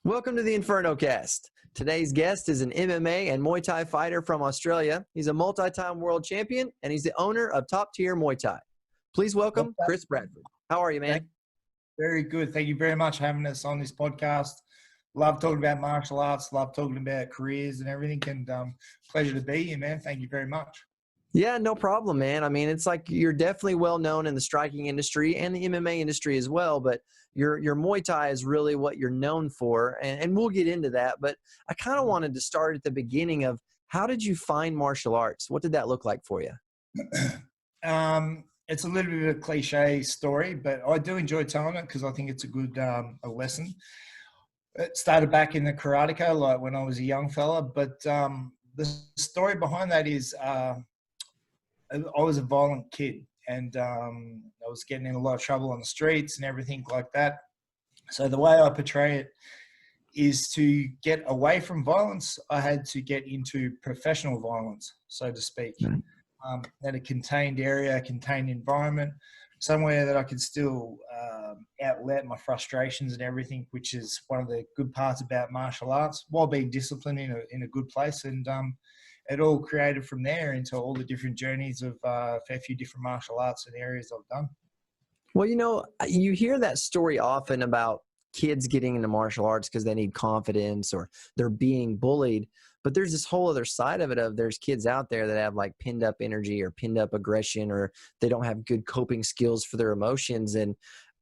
Welcome to the Inferno Cast. Today's guest is an MMA and Muay Thai fighter from Australia. He's a multi-time world champion, and he's the owner of Top Tier Muay Thai. Please welcome Chris Bradford. How are you, man? Very good. Thank you very much for having us on this podcast. Love talking about martial arts. Love talking about careers and everything. And pleasure to be here, man. Thank you very much. Yeah, no problem, man. I mean, it's like you're definitely well known in the striking industry and the MMA industry as well, but your Muay Thai is really what you're known for, and we'll get into that. But I kind of wanted to start at the beginning of how did you find martial arts? What did that look like for you? It's a little bit of a cliche story, but I do enjoy telling it because I think it's a good a lesson. It started back in the karateka, like when I was a young fella, but the story behind that is I was a violent kid, and I was getting in a lot of trouble on the streets and everything like that. So the way I portray it is to get away from violence, I had to get into professional violence, so to speak. At a contained area, a contained environment, somewhere that I could still outlet my frustrations and everything, which is one of the good parts about martial arts, while being disciplined in a good place. And it all created from there into all the different journeys of a fair few different martial arts and areas I've done. Well, you hear that story often about kids getting into martial arts because they need confidence or they're being bullied. But there's this whole other side of it of there's kids out there that have like pinned up energy or pinned up aggression, or they don't have good coping skills for their emotions. And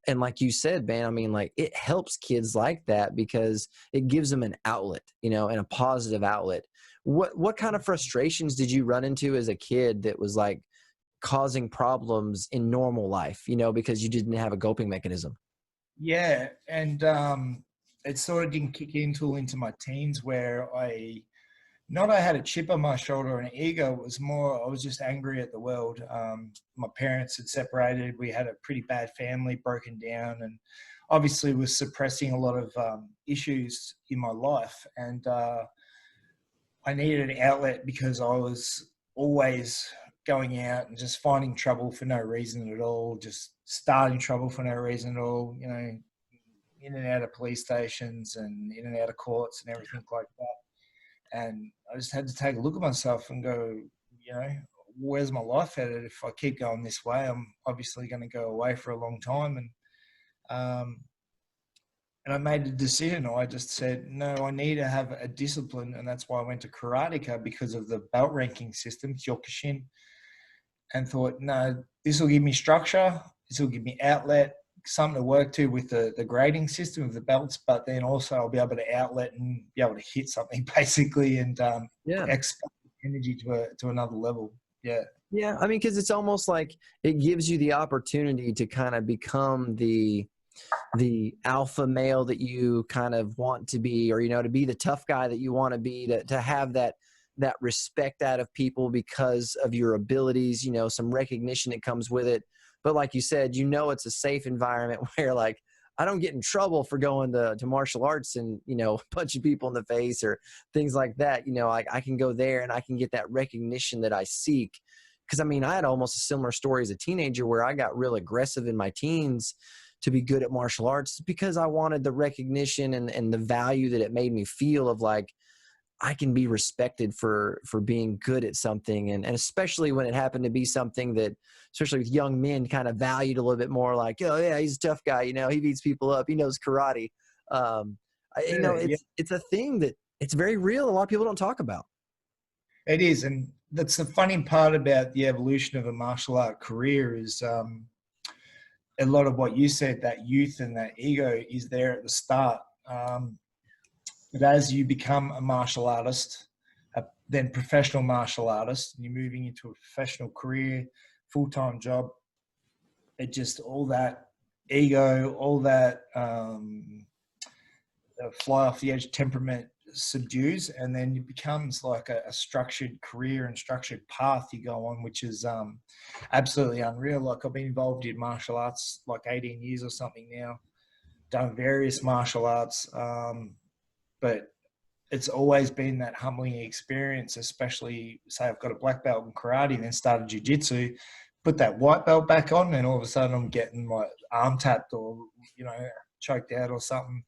like you said, man, I mean, like it helps kids like that because it gives them an outlet, and a positive outlet. What kind of frustrations did you run into as a kid that was like causing problems in normal life, because you didn't have a coping mechanism? Yeah, and it sort of didn't kick in until into my teens where I had a chip on my shoulder or an ego. It was more, I was just angry at the world. My parents had separated. We had a pretty bad family, broken down, and obviously was suppressing a lot of issues in my life. And I needed an outlet because I was always going out and just finding trouble for no reason at all, just starting trouble for no reason at all, in and out of police stations and in and out of courts and everything like that. And I just had to take a look at myself and go, where's my life headed? If I keep going this way, I'm obviously going to go away for a long time. And I made a decision. I just said, no, I need to have a discipline. And that's why I went to karateka, because of the belt ranking system, Kyokushin, and thought, no, this will give me structure. This will give me outlet, something to work to with the grading system of the belts, but then also I'll be able to outlet and be able to hit something basically and expand energy to another level. Yeah. Yeah. I mean, because it's almost like it gives you the opportunity to kind of become the alpha male that you kind of want to be, or, to be the tough guy that you want to be, to have that respect out of people because of your abilities, some recognition that comes with it. But like you said, it's a safe environment where like, I don't get in trouble for going to martial arts and, punching people in the face or things like that. I can go there and I can get that recognition that I seek. Because, I mean, I had almost a similar story as a teenager where I got real aggressive in my teens to be good at martial arts because I wanted the recognition and the value that it made me feel of like, I can be respected for being good at something. And especially when it happened to be something that, especially with young men, kind of valued a little bit more, like, oh yeah, he's a tough guy. He beats people up. He knows karate. It's a thing that it's very real. A lot of people don't talk about. It is. And that's the funny part about the evolution of a martial art career is a lot of what you said, that youth and that ego is there at the start. But as you become a martial artist, then professional martial artist, and you're moving into a professional career, full-time job, it just, all that ego, all that fly off the edge temperament subdues, and then it becomes like a structured career and structured path you go on, which is absolutely unreal. Like, I've been involved in martial arts like 18 years or something now, done various martial arts, but it's always been that humbling experience, especially say I've got a black belt in karate and then started jiu-jitsu, put that white belt back on, and all of a sudden I'm getting my arm tapped or, choked out or something.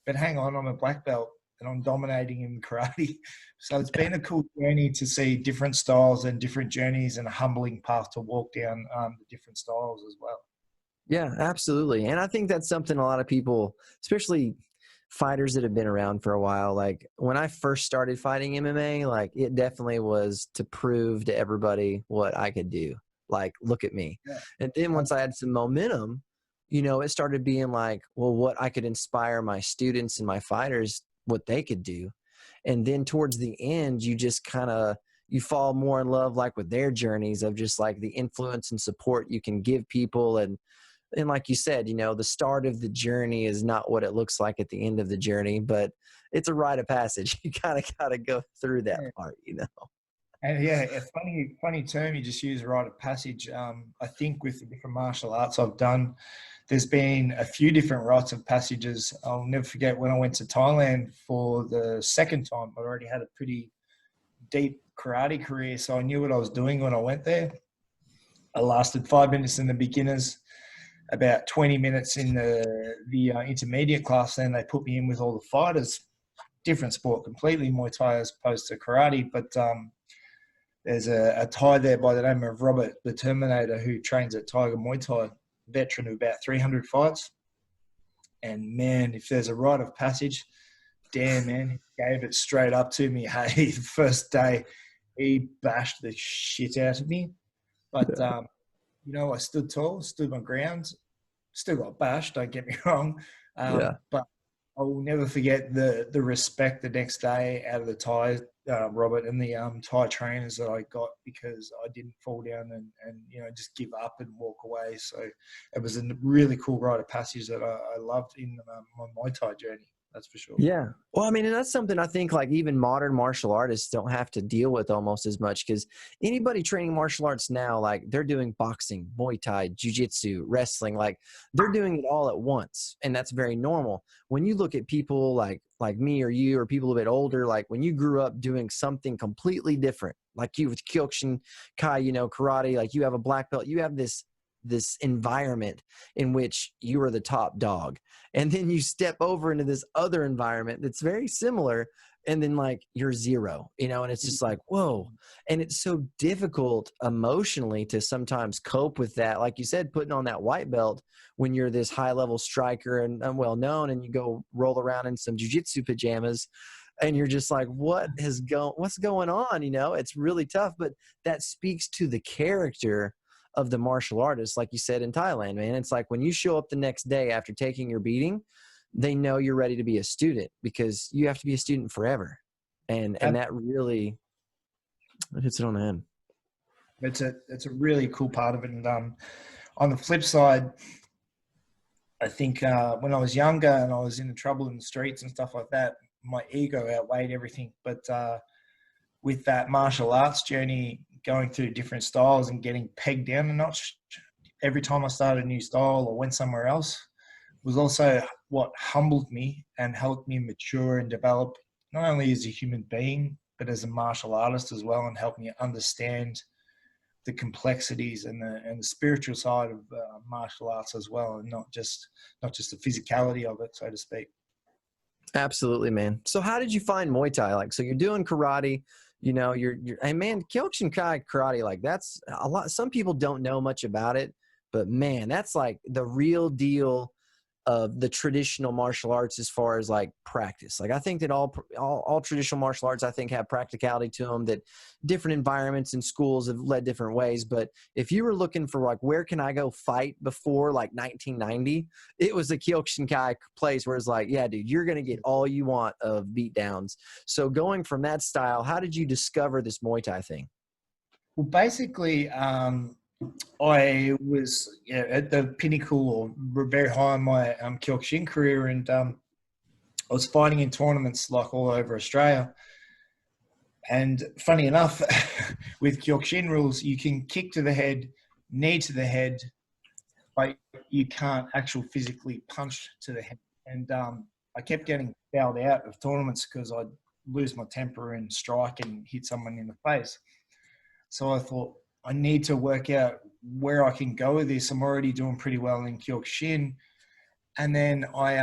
but hang on, I'm a black belt and I'm dominating in karate. So it's been a cool journey to see different styles and different journeys, and a humbling path to walk down the different styles as well. Yeah, absolutely. And I think that's something a lot of people, especially fighters that have been around for a while, like when I first started fighting MMA, like it definitely was to prove to everybody what I could do. Like, look at me. Yeah. And then once I had some momentum, you know, it started being like, well, what I could inspire my students and my fighters, what they could do. And then towards the end, you just kind of, you fall more in love like with their journeys of just like the influence and support you can give people. And like you said, you know, the start of the journey is not what it looks like at the end of the journey, but it's a rite of passage. You kind of got to go through that Yeah. part, you know? And yeah, a funny term you just use, rite of passage. I think with the different martial arts I've done, there's been a few different rites of passages. I'll never forget when I went to Thailand for the second time. I already had a pretty deep karate career, so I knew what I was doing when I went there. I lasted 5 minutes in the beginners, about 20 minutes in the intermediate class. Then they put me in with all the fighters. Different sport completely, Muay Thai as opposed to karate. But there's a Thai there by the name of Robert the Terminator who trains at Tiger Muay Thai, veteran of about 300 fights. And man, if there's a rite of passage, damn man, he gave it straight up to me. Hey, the first day he bashed the shit out of me. But you know, I stood tall, stood my ground, still got bashed, don't get me wrong. But I will never forget the respect the next day out of the Thai, Robert, and the Thai trainers that I got, because I didn't fall down and you know, just give up and walk away. So it was a really cool rite of passage that I loved in my Muay Thai journey. That's for sure. Yeah. Well, I mean, and that's something I think like even modern martial artists don't have to deal with almost as much, because anybody training martial arts now, like they're doing boxing, Muay Thai, jiu-jitsu, wrestling, like they're doing it all at once. And that's very normal. When you look at people like me or you or people a bit older, like when you grew up doing something completely different, like you with Kyokushin Kai, you know, karate, like you have a black belt, you have this environment in which you are the top dog, and then you step over into this other environment that's very similar, and then like you're zero, you know, and it's just like, whoa. And it's so difficult emotionally to sometimes cope with that, like you said, putting on that white belt when you're this high level striker and well known, and you go roll around in some jiu-jitsu pajamas and you're just like, what's going on, you know? It's really tough. But that speaks to the character of the martial artist, like you said in Thailand, man. It's like when you show up the next day after taking your beating, they know you're ready to be a student, because you have to be a student forever. And that really hits it on the head. It's a really cool part of it. And on the flip side, I think when I was younger and I was in trouble in the streets and stuff like that, my ego outweighed everything. But with that martial arts journey, going through different styles and getting pegged down a notch every time I started a new style or went somewhere else, was also what humbled me and helped me mature and develop, not only as a human being, but as a martial artist as well, and helped me understand the complexities and the spiritual side of martial arts as well, and not just the physicality of it, so to speak. Absolutely, man. So how did you find Muay Thai? Like, so you're doing karate, you know, and man, Kyokushin Kai karate, like that's a lot. Some people don't know much about it, but man, that's like the real deal of the traditional martial arts as far as like practice. Like I think that all traditional martial arts, I think, have practicality to them, that different environments and schools have led different ways. But if you were looking for like, where can I go fight before like 1990, it was the Kyokushin Kai place where it's like, yeah, dude, you're going to get all you want of beatdowns. So going from that style, how did you discover this Muay Thai thing? Well, basically, I was at the pinnacle or very high in my Kyokushin career, and I was fighting in tournaments like all over Australia. And funny enough, with Kyokushin rules, you can kick to the head, knee to the head, but you can't actually physically punch to the head. And I kept getting fouled out of tournaments because I'd lose my temper and strike and hit someone in the face. So I thought, I need to work out where I can go with this. I'm already doing pretty well in Kyokushin. And then I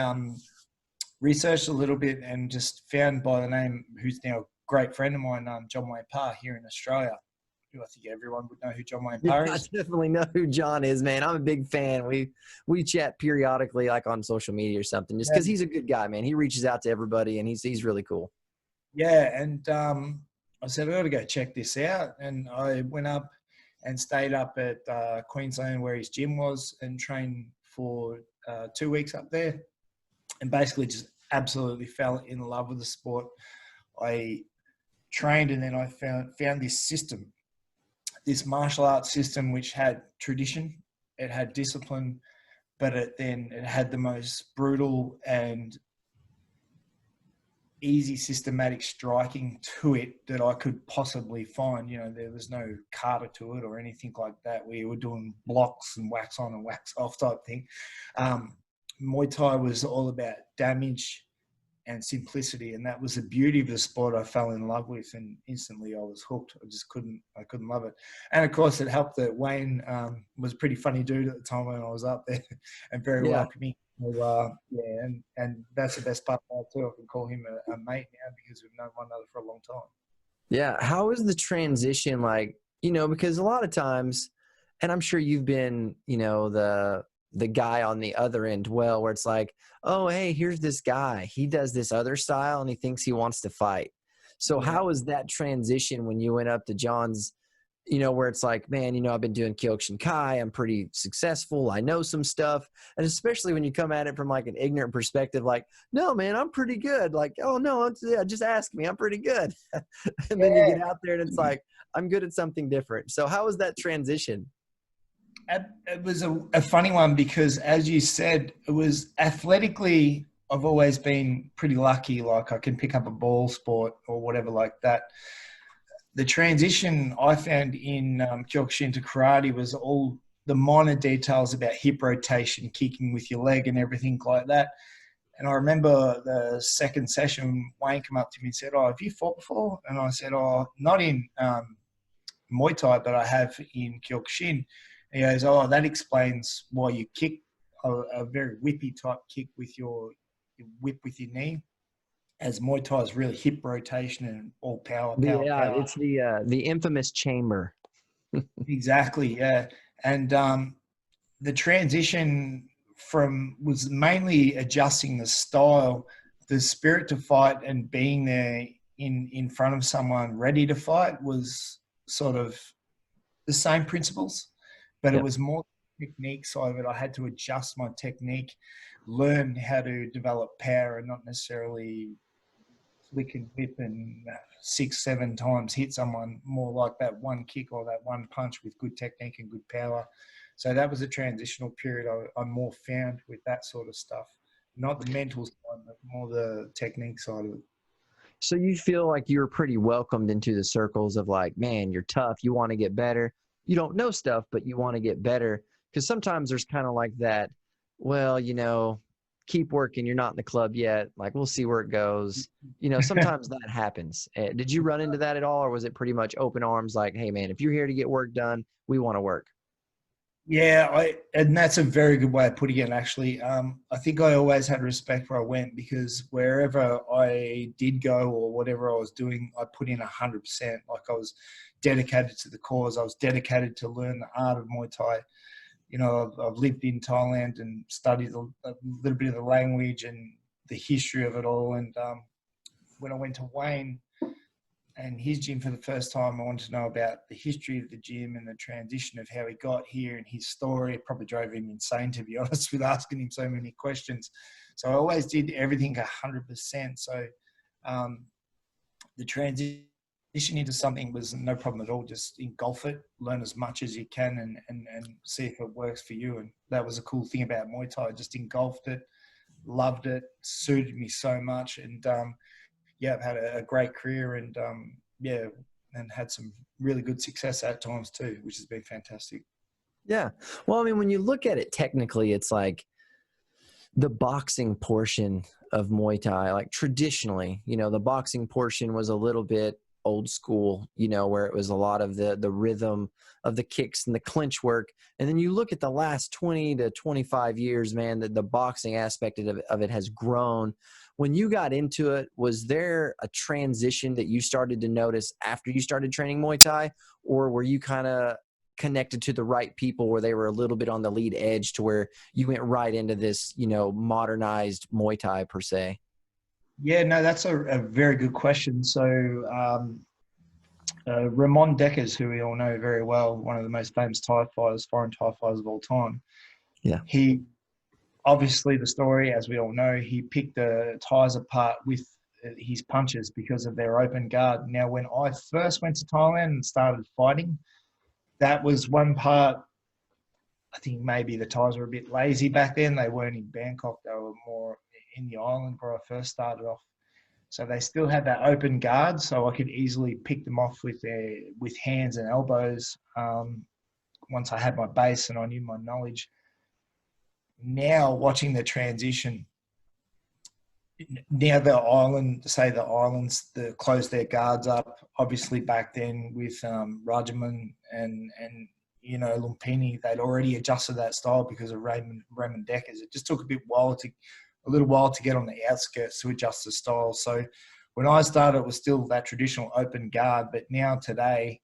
researched a little bit and just found by the name, who's now a great friend of mine, John Wayne Parr here in Australia. Who I think everyone would know who John Wayne Parr Yeah, I is. definitely know who John is, man. I'm a big fan. We chat periodically, like on social media or something, just because he's a good guy, man. He reaches out to everybody, and he's really cool. Yeah, and I said, I got to go check this out. And I went up and stayed up at Queensland where his gym was and trained for 2 weeks up there, and basically just absolutely fell in love with the sport. I trained, and then I found this system, this martial arts system, which had tradition, it had discipline, but it had the most brutal and easy systematic striking to it that I could possibly find. You know, there was no kata to it or anything like that. We were doing blocks and wax on and wax off type thing. Muay Thai was all about damage and simplicity, and that was the beauty of the sport I fell in love with, and instantly I was hooked. I couldn't love it. And of course it helped that Wayne was a pretty funny dude at the time when I was up there and very welcoming. So, yeah, and that's the best part of it too. I can call him a mate now because we've known one another for a long time. Yeah. How is the transition like, you know, because a lot of times, and I'm sure you've been, you know, the guy on the other end, well, where it's like, oh, hey, here's this guy. He does this other style and he thinks he wants to fight. So how was that transition when you went up to John's, you know, where it's like, man, you know, I've been doing Kyokushinkai. I'm pretty successful. I know some stuff. And especially when you come at it from like an ignorant perspective, like, no, man, I'm pretty good. Like, oh, no, just ask me. I'm pretty good. And then you get out there and it's like, I'm good at something different. So how was that transition? It was a funny one because, as you said, it was athletically, I've always been pretty lucky. Like I can pick up a ball sport or whatever like that. The transition I found in Kyokushin to karate was all the minor details about hip rotation, kicking with your leg and everything like that. And I remember the second session, Wayne came up to me and said, "Oh, have you fought before?" And I said, "Oh, not in Muay Thai, but I have in Kyokushin." And he goes, "Oh, that explains why you kick a very whippy type kick with your whip with your knee, as Muay Thai is really hip rotation and all power, power, Yeah, power." it's the infamous chamber. Exactly, yeah. And the transition was mainly adjusting the style, the spirit to fight, and being there in front of someone ready to fight was sort of the same principles, but it Yep. was more technique side of it. I had to adjust my technique, learn how to develop power, and not necessarily flick and whip and 6-7 times hit someone, more like that one kick or that one punch with good technique and good power. So that was a transitional period I more found with that sort of stuff. Not the mental side, but more the technique side of it. So you feel like you were pretty welcomed into the circles of like, man, you're tough. You want to get better. You don't know stuff, but you want to get better. Because sometimes there's kind of like that, well, you know, keep working. You're not in the club yet. Like, we'll see where it goes. You know, sometimes that happens. Did you run into that at all? Or was it pretty much open arms like, hey, man, if you're here to get work done, we want to work? Yeah, and that's a very good way of putting it, actually. I think I always had respect where I went because wherever I did go or whatever I was doing, I put in 100%. Like I was dedicated to the cause. I was dedicated to learn the art of Muay Thai. You know, I've lived in Thailand and studied a little bit of the language and the history of it all. And when I went to Wayne and his gym for the first time, I wanted to know about the history of the gym and the transition of how he got here and his story. It probably drove him insane, to be honest, with asking him so many questions. So I always did everything 100%. So the transition into something was no problem at all. Just engulf it, learn as much as you can and see if it works for you. And that was a cool thing about Muay Thai. I just engulfed it, loved it, suited me so much. And yeah, I've had a great career and yeah, and had some really good success at times too, which has been fantastic. Yeah. Well, I mean, when you look at it technically, it's like the boxing portion of Muay Thai, like traditionally, you know, the boxing portion was a little bit old school, you know, where it was a lot of the rhythm of the kicks and the clinch work. And then you look at the last 20 to 25 years, man, the boxing aspect of it has grown. When you got into it, was there a transition that you started to notice after you started training Muay Thai, or were you kind of connected to the right people where they were a little bit on the lead edge to where you went right into this, you know, modernized Muay Thai per se? Yeah, no, that's a very good question. So, Ramon Deckers, who we all know very well, one of the most famous Thai fighters, foreign Thai fighters of all time. Yeah. He obviously, the story, as we all know, he picked the Thais apart with his punches because of their open guard. Now, when I first went to Thailand and started fighting, that was one part. I think maybe the Thais were a bit lazy back then. They weren't in Bangkok; they were more in the island where I first started off. So they still had that open guard, so I could easily pick them off with hands and elbows. Once I had my base and I knew my knowledge. Now watching the transition, now the islands closed their guards up. Obviously back then with Rajaman and you know Lumpini, they'd already adjusted that style because of Raymond Deckers. It just took a little while to get on the outskirts to adjust the style. So when I started, it was still that traditional open guard, but now today,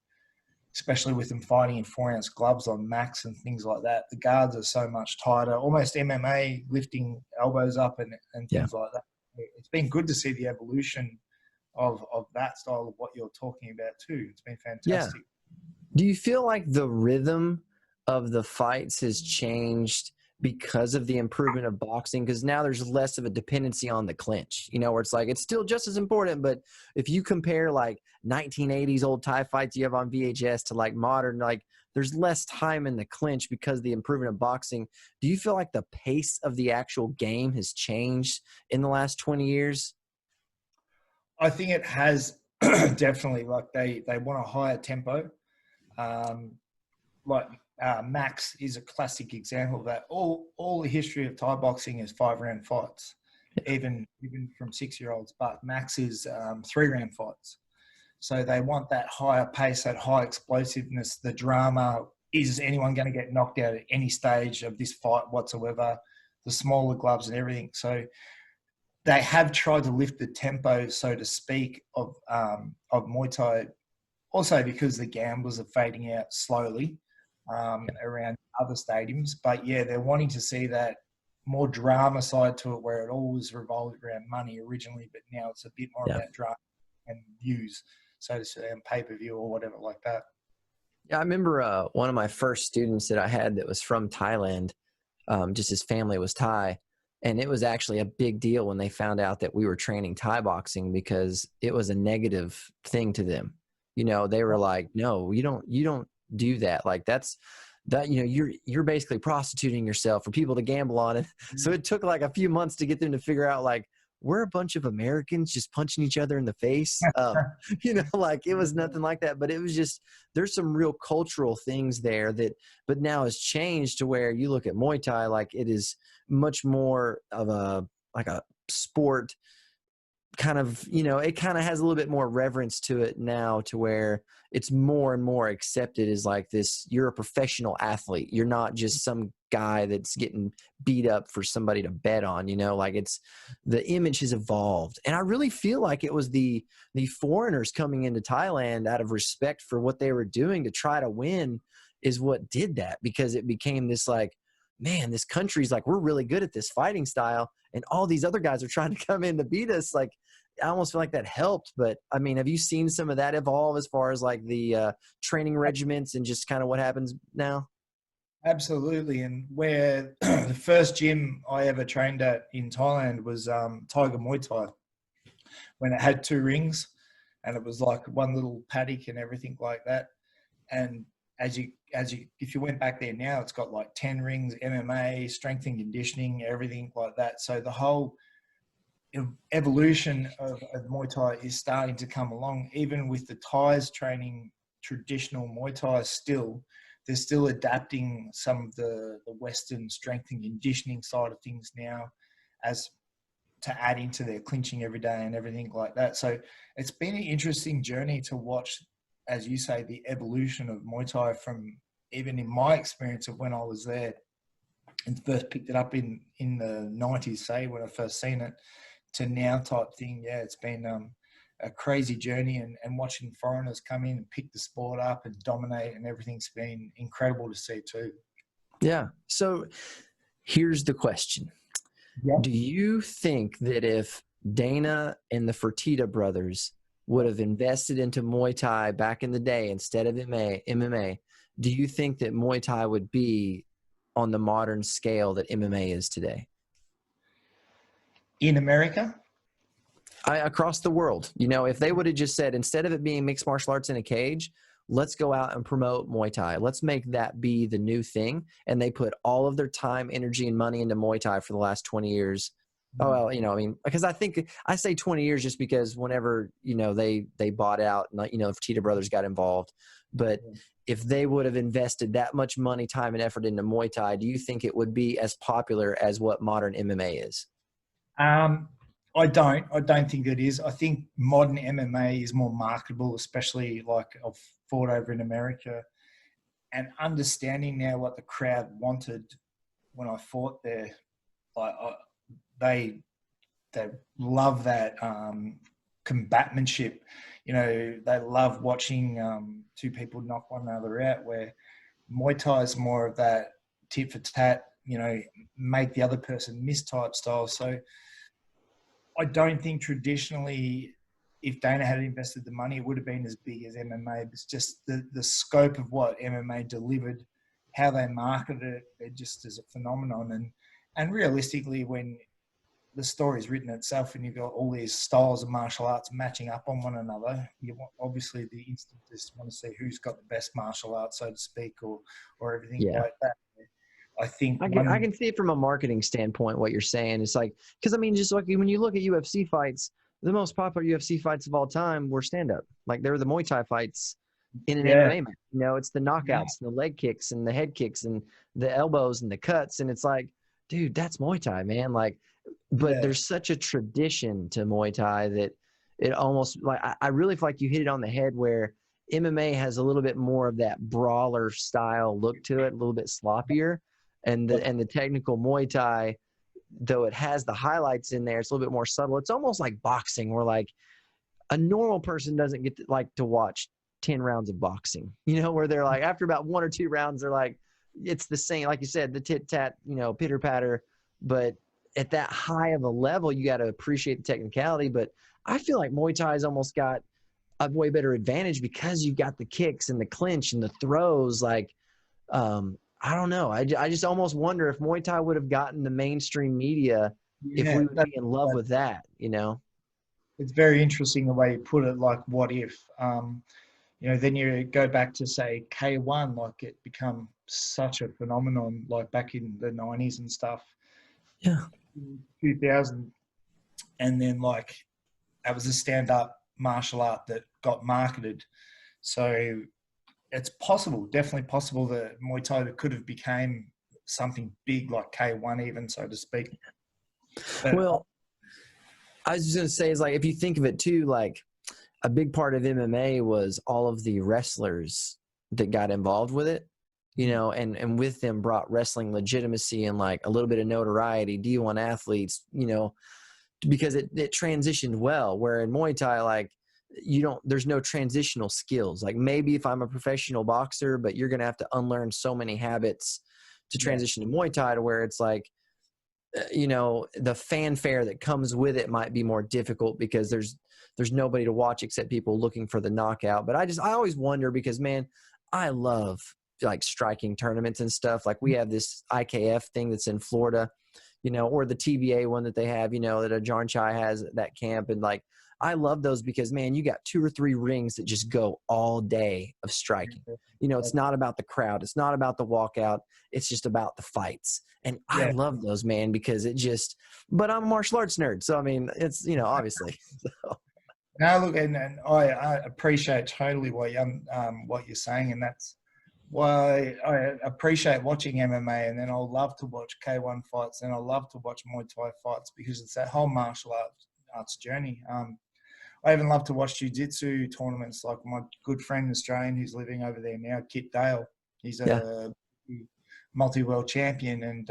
especially with them fighting in 4-ounce gloves on max and things like that, the guards are so much tighter, almost MMA, lifting elbows up and Yeah. things like that. It's been good to see the evolution of that style of what you're talking about too. It's been fantastic. Do you feel like the rhythm of the fights has changed because of the improvement of boxing? Because now there's less of a dependency on the clinch, you know, where it's like it's still just as important. But if you compare like 1980s old Thai fights you have on VHS to like modern, like there's less time in the clinch because of the improvement of boxing. Do you feel like the pace of the actual game has changed in the last 20 years? I think it has definitely. Like they want a higher tempo. Um, like Max is a classic example of that. All the history of Thai boxing is 5-round fights, even from 6-year-olds. But Max is 3-round fights. So they want that higher pace, that high explosiveness, the drama. Is anyone going to get knocked out at any stage of this fight whatsoever? The smaller gloves and everything. So they have tried to lift the tempo, so to speak, of Muay Thai. Also because the gamblers are fading out slowly around other stadiums. But yeah, they're wanting to see that more drama side to it, where it always revolved around money originally, but now it's a bit more about drama and views, so to say, on pay-per-view or whatever like that. Yeah, I remember one of my first students that I had that was from Thailand, just his family was Thai. And it was actually a big deal when they found out that we were training Thai boxing because it was a negative thing to them. You know, they were like, no, you don't do that. Like that, you know, you're basically prostituting yourself for people to gamble on it. So it took like a few months to get them to figure out like, we're a bunch of Americans just punching each other in the face. You know, like it was nothing like that, but it was just, there's some real cultural things there that, but now has changed to where you look at Muay Thai, like it is much more of like a sport kind of, you know, it kind of has a little bit more reverence to it now to where it's more and more accepted as like this, you're a professional athlete. You're not just some guy that's getting beat up for somebody to bet on, you know, like it's, the image has evolved. And I really feel like it was the foreigners coming into Thailand out of respect for what they were doing to try to win is what did that, because it became this like, man, this country's like, we're really good at this fighting style. And all these other guys are trying to come in to beat us. Like, I almost feel like that helped. But I mean, have you seen some of that evolve as far as like the training regiments and just kind of what happens now? Absolutely. And where the first gym I ever trained at in Thailand was Tiger Muay Thai, when it had 2 rings and it was like one little paddock and everything like that. And if you went back there now, it's got like 10 rings, MMA, strength and conditioning, everything like that. So the whole evolution of Muay Thai is starting to come along. Even with the Thais training traditional Muay Thai still, they're still adapting some of the Western strength and conditioning side of things now as to add into their clinching every day and everything like that. So it's been an interesting journey to watch, as you say, the evolution of Muay Thai from, even in my experience of when I was there and first picked it up in the 90s, say, when I first seen it, to now type thing. Yeah, it's been a crazy journey, and watching foreigners come in and pick the sport up and dominate and everything's been incredible to see too. Yeah. So here's the question. Yeah. Do you think that if Dana and the Fertitta brothers would have invested into Muay Thai back in the day instead of MMA, do you think that Muay Thai would be on the modern scale that MMA is today? In America? Across the world. You know, if they would have just said, instead of it being mixed martial arts in a cage, let's go out and promote Muay Thai. Let's make that be the new thing. And they put all of their time, energy, and money into Muay Thai for the last 20 years. Oh, well, you know, I mean, because I think I say 20 years just because whenever, you know, they bought out, you know, Fertitta brothers got involved. But if they would have invested that much money, time, and effort into Muay Thai, do you think it would be as popular as what modern MMA is? I don't think it is. I think modern MMA is more marketable, especially like I've fought over in America, and understanding now what the crowd wanted when I fought there. Like they love that combatsmanship. You know, they love watching two people knock one another out, where Muay Thai is more of that tit for tat, you know, make the other person miss type style. So I don't think traditionally, if Dana had invested the money, it would have been as big as MMA. It's just the scope of what MMA delivered, how they marketed it, it just is a phenomenon. And realistically, when the story's written itself and you've got all these styles of martial arts matching up on one another, you want, obviously the instinctists want to see who's got the best martial arts, so to speak, or everything like that. I think I can see it from a marketing standpoint, what you're saying. It's like, because I mean, just like when you look at UFC fights, the most popular UFC fights of all time were stand-up. Like, they were the Muay Thai fights in an MMA match. You know, it's the knockouts and the leg kicks and the head kicks and the elbows and the cuts. And it's like, dude, that's Muay Thai, man. Like, but there's such a tradition to Muay Thai that it almost, like, I really feel like you hit it on the head, where MMA has a little bit more of that brawler style look to it, a little bit sloppier. And the technical Muay Thai, though it has the highlights in there, it's a little bit more subtle. It's almost like boxing, where like a normal person doesn't get to watch 10 rounds of boxing, you know, where they're like, after about 1 or 2 rounds, they're like, it's the same, like you said, the tit tat, you know, pitter patter. But at that high of a level, you got to appreciate the technicality. But I feel like Muay Thai has almost got a way better advantage because you've got the kicks and the clinch and the throws. Like, I don't know. I just almost wonder if Muay Thai would have gotten the mainstream media, if we would be in love with that, you know? It's very interesting the way you put it, like, what if, you know, then you go back to, say, K1, like, it become such a phenomenon, like, back in the 90s and stuff. Yeah. 2000. And then, like, that was a stand-up martial art that got marketed. So it's possible, definitely possible, that Muay Thai could have became something big like K1 even, so to speak. But, well, I was just going to say, is like, if you think of it too, like a big part of MMA was all of the wrestlers that got involved with it, you know, and with them brought wrestling legitimacy and like a little bit of notoriety, D1 athletes, you know, because it transitioned well, where in Muay Thai, like, there's no transitional skills. Like, maybe if I'm a professional boxer, but you're going to have to unlearn so many habits to transition to Muay Thai, to where it's like, you know, the fanfare that comes with it might be more difficult because there's nobody to watch except people looking for the knockout. But I always wonder, because, man, I love like striking tournaments and stuff. Like, we have this IKF thing that's in Florida, you know, or the TBA one that they have, you know, that Ajarn Chai has at that camp. And like, I love those because, man, you got 2 or 3 rings that just go all day of striking. You know, it's not about the crowd. It's not about the walkout. It's just about the fights. And I love those, man, because it just, but I'm a martial arts nerd. So, I mean, it's, you know, obviously. So. No, look, and I appreciate totally what you're saying. And that's Well, I appreciate watching MMA, and then I'll love to watch K1 fights, and I love to watch Muay Thai fights because it's that whole martial arts journey. I even love to watch jiu-jitsu tournaments, like my good friend Australian who's living over there now, Kit Dale. He's Yeah. a multi-world champion, and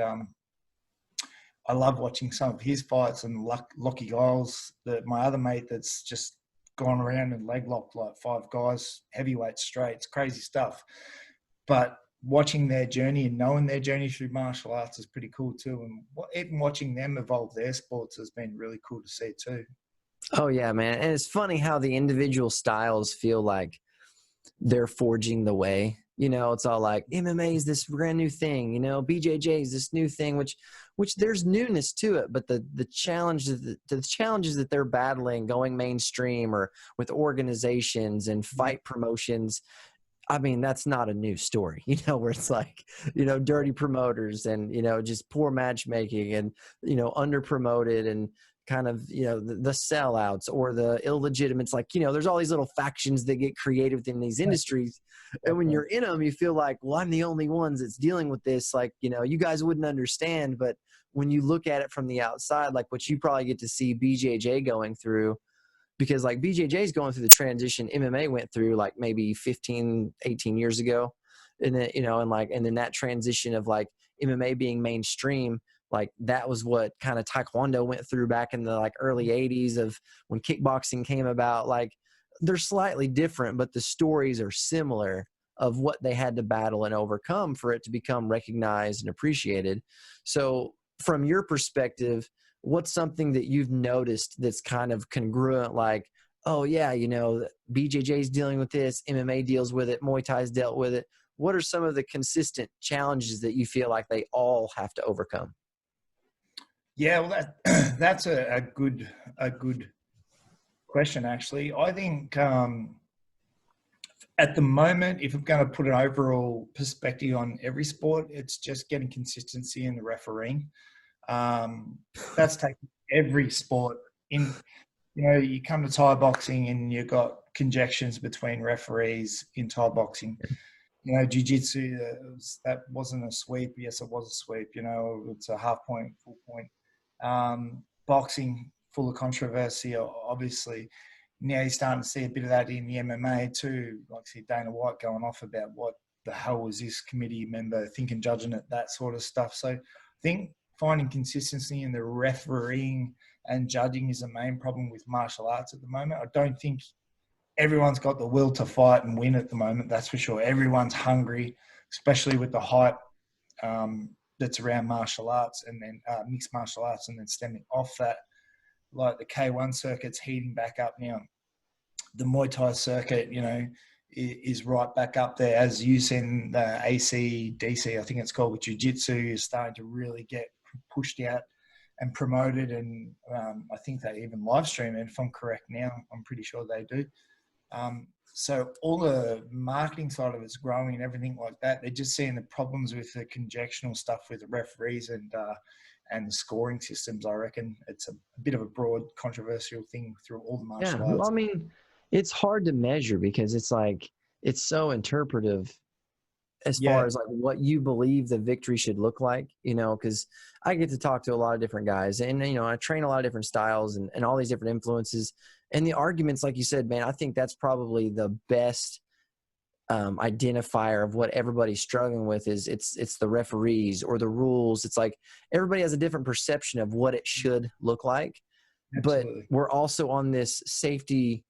I love watching some of his fights. And Lockie Giles, my other mate, that's just gone around and leg locked like 5 guys, heavyweight straight. It's crazy stuff. But watching their journey and knowing their journey through martial arts is pretty cool too. And even watching them evolve their sports has been really cool to see too. Oh yeah, man. And it's funny how the individual styles feel like they're forging the way. You know, it's all like MMA is this brand new thing, you know, BJJ is this new thing, which there's newness to it, but the challenges that they're battling going mainstream or with organizations and fight promotions, I mean, that's not a new story, you know, where it's like, you know, dirty promoters and, you know, just poor matchmaking and, you know, under promoted and kind of, you know, the sellouts or the illegitimates. Like, you know, there's all these little factions that get created within these industries. And when you're in them, you feel like, well, I'm the only ones that's dealing with this. Like, you know, you guys wouldn't understand. But when you look at it from the outside, like what you probably get to see BJJ going through, because like BJJ is going through the transition MMA went through like maybe 15, 18 years ago. And then, you know, and then that transition of like MMA being mainstream, like that was what kind of Taekwondo went through back in the like early 80s of when kickboxing came about. Like they're slightly different, but the stories are similar of what they had to battle and overcome for it to become recognized and appreciated. So from your perspective, what's something that you've noticed that's kind of congruent, like, oh yeah, you know, BJJ is dealing with this, MMA deals with it, Muay Thai's dealt with it. What are some of the consistent challenges that you feel like they all have to overcome? Yeah, well, that's a good question, actually. I think at the moment, if I'm going to put an overall perspective on every sport, it's just getting consistency in the refereeing. That's taking every sport in. You know, you come to Thai boxing and you've got conjections between referees in Thai boxing. You know, jiu-jitsu, that wasn't a sweep. Yes, it was a sweep. You know, it's a half point, full point. Boxing, full of controversy, obviously. Now you're starting to see a bit of that in the MMA too. Like, see Dana White going off about what the hell was this committee member thinking, judging it, that sort of stuff. So I think finding consistency in the refereeing and judging is the main problem with martial arts at the moment. I don't think everyone's got the will to fight and win at the moment, that's for sure. Everyone's hungry, especially with the hype that's around martial arts and then mixed martial arts, and then stemming off that, like the K1 circuit's heating back up now. The Muay Thai circuit, you know, is right back up there, as you seen the ACDC, I think it's called, with jiu-jitsu, is starting to really get pushed out and promoted. And I think they even live stream it, if I'm correct now. I'm pretty sure they do. So all the marketing side of it's growing and everything like that. They're just seeing the problems with the conjectional stuff with the referees and the scoring systems. I reckon it's a bit of a broad, controversial thing through all the martial arts. Well, I mean, it's hard to measure because it's like, it's so interpretive as far as like what you believe the victory should look like, you know, because I get to talk to a lot of different guys and, you know, I train a lot of different styles and all these different influences. And the arguments, like you said, man, I think that's probably the best identifier of what everybody's struggling with is it's the referees or the rules. It's like everybody has a different perception of what it should look like. Absolutely. But we're also on this safety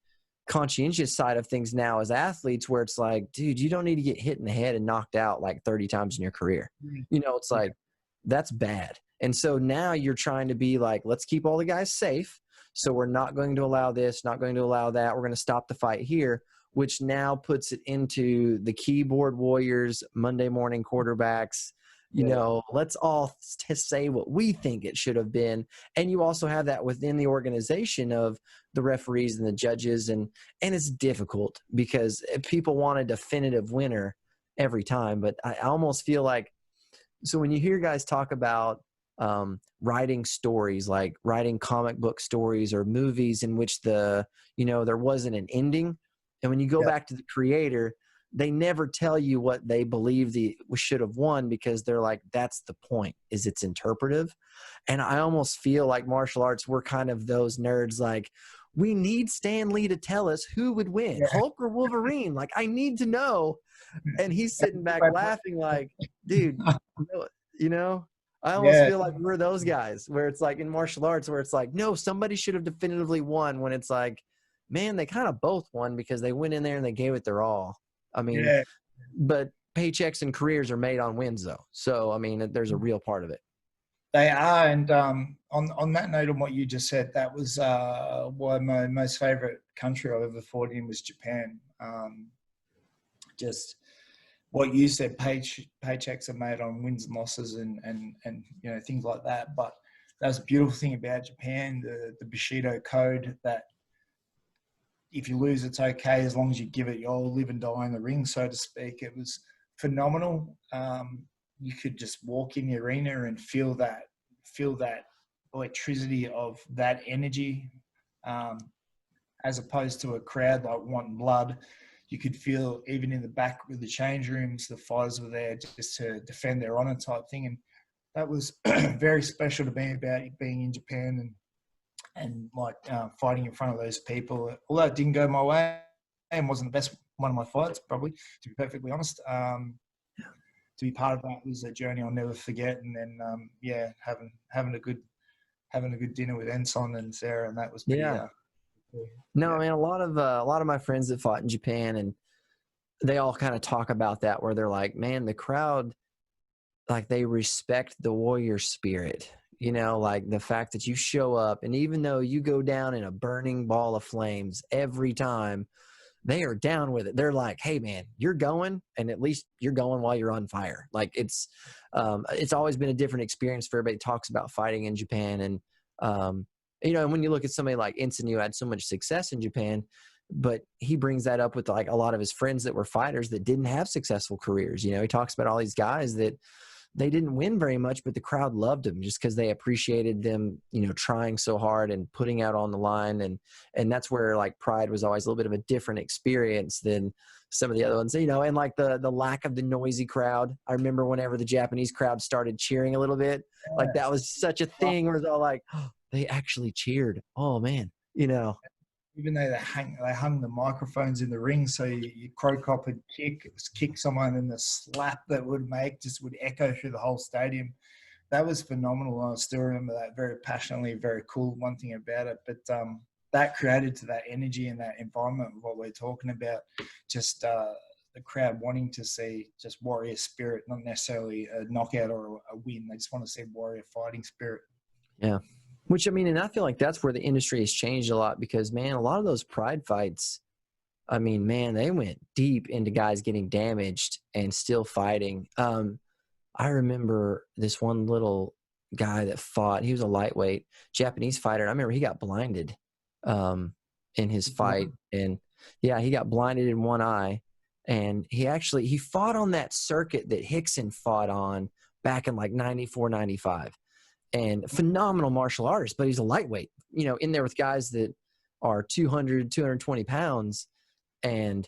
conscientious side of things now as athletes, where it's like, dude, you don't need to get hit in the head and knocked out like 30 times in your career. You know, it's like, that's bad. And so now you're trying to be like, let's keep all the guys safe. So we're not going to allow this, not going to allow that. We're going to stop the fight here, which now puts it into the keyboard warriors, Monday morning quarterbacks. You know, let's all say what we think it should have been. And you also have that within the organization of the referees and the judges. And it's difficult because people want a definitive winner every time. But I almost feel like, so when you hear guys talk about writing stories, like writing comic book stories or movies in which there wasn't an ending. And when you go back to the creator, they never tell you what they believe should have won, because they're like, that's the point, is it's interpretive. And I almost feel like martial arts, we're kind of those nerds, like, we need Stan Lee to tell us who would win, Yeah. Hulk or Wolverine. Like, I need to know. And he's sitting back laughing like, dude, you know, I almost Yeah. feel like we're those guys where it's like in martial arts where it's like, no, somebody should have definitively won, when it's like, man, they kind of both won because they went in there and they gave it their all. I mean, Yeah. but paychecks and careers are made on wins though. So, I mean, there's a real part of it. They are, and on that note, on what you just said, that was why my most favorite country I've ever fought in was Japan. Just what you said, paychecks are made on wins and losses, and you know, things like that. But that's a beautiful thing about Japan, the Bushido code, that if you lose, it's okay as long as you give it your live and die in the ring, so to speak. It was phenomenal. You could just walk in the arena and feel that electricity of that energy, as opposed to a crowd like wanting blood. You could feel even in the back with the change rooms, the fighters were there just to defend their honor type thing. And that was very special to me about being in Japan and like fighting in front of those people. Although it didn't go my way and wasn't the best one of my fights, probably, to be perfectly honest. To be part of that was a journey I'll never forget. And then, having a good dinner with Enson and Sarah, and that was pretty. No, I mean, a lot of my friends that fought in Japan, and they all kind of talk about that, where they're like, man, the crowd, like, they respect the warrior spirit, you know, like the fact that you show up, and even though you go down in a burning ball of flames every time, they are down with it. They're like, hey man, you're going, and at least you're going while you're on fire. Like, it's always been a different experience for everybody that talks about fighting in Japan. And, you know, and when you look at somebody like Enson, who had so much success in Japan, but he brings that up with like a lot of his friends that were fighters that didn't have successful careers. You know, he talks about all these guys that they didn't win very much, but the crowd loved them just because they appreciated them, you know, trying so hard and putting out on the line. And that's where like Pride was always a little bit of a different experience than some of the other ones, you know, and like the lack of the noisy crowd. I remember whenever the Japanese crowd started cheering a little bit, like that was such a thing where it's all like, oh, they actually cheered. Oh man, you know. Even though they hung the microphones in the ring, so you Crow Cop would kick someone, and the slap that would make just would echo through the whole stadium. That was phenomenal. I still remember that very passionately. Very cool. One thing about it, but that created to that energy and that environment of what we're talking about. Just the crowd wanting to see just warrior spirit, not necessarily a knockout or a win. They just want to see warrior fighting spirit. Yeah. Which, I mean, and I feel like that's where the industry has changed a lot, because, man, a lot of those Pride fights, I mean, man, they went deep into guys getting damaged and still fighting. I remember this one little guy that fought. He was a lightweight Japanese fighter. I remember he got blinded in his fight. And, yeah, he got blinded in one eye. And he fought on that circuit that Hickson fought on back in like 94, 95. And phenomenal martial artist, but he's a lightweight, you know, in there with guys that are 200, 220 pounds. And,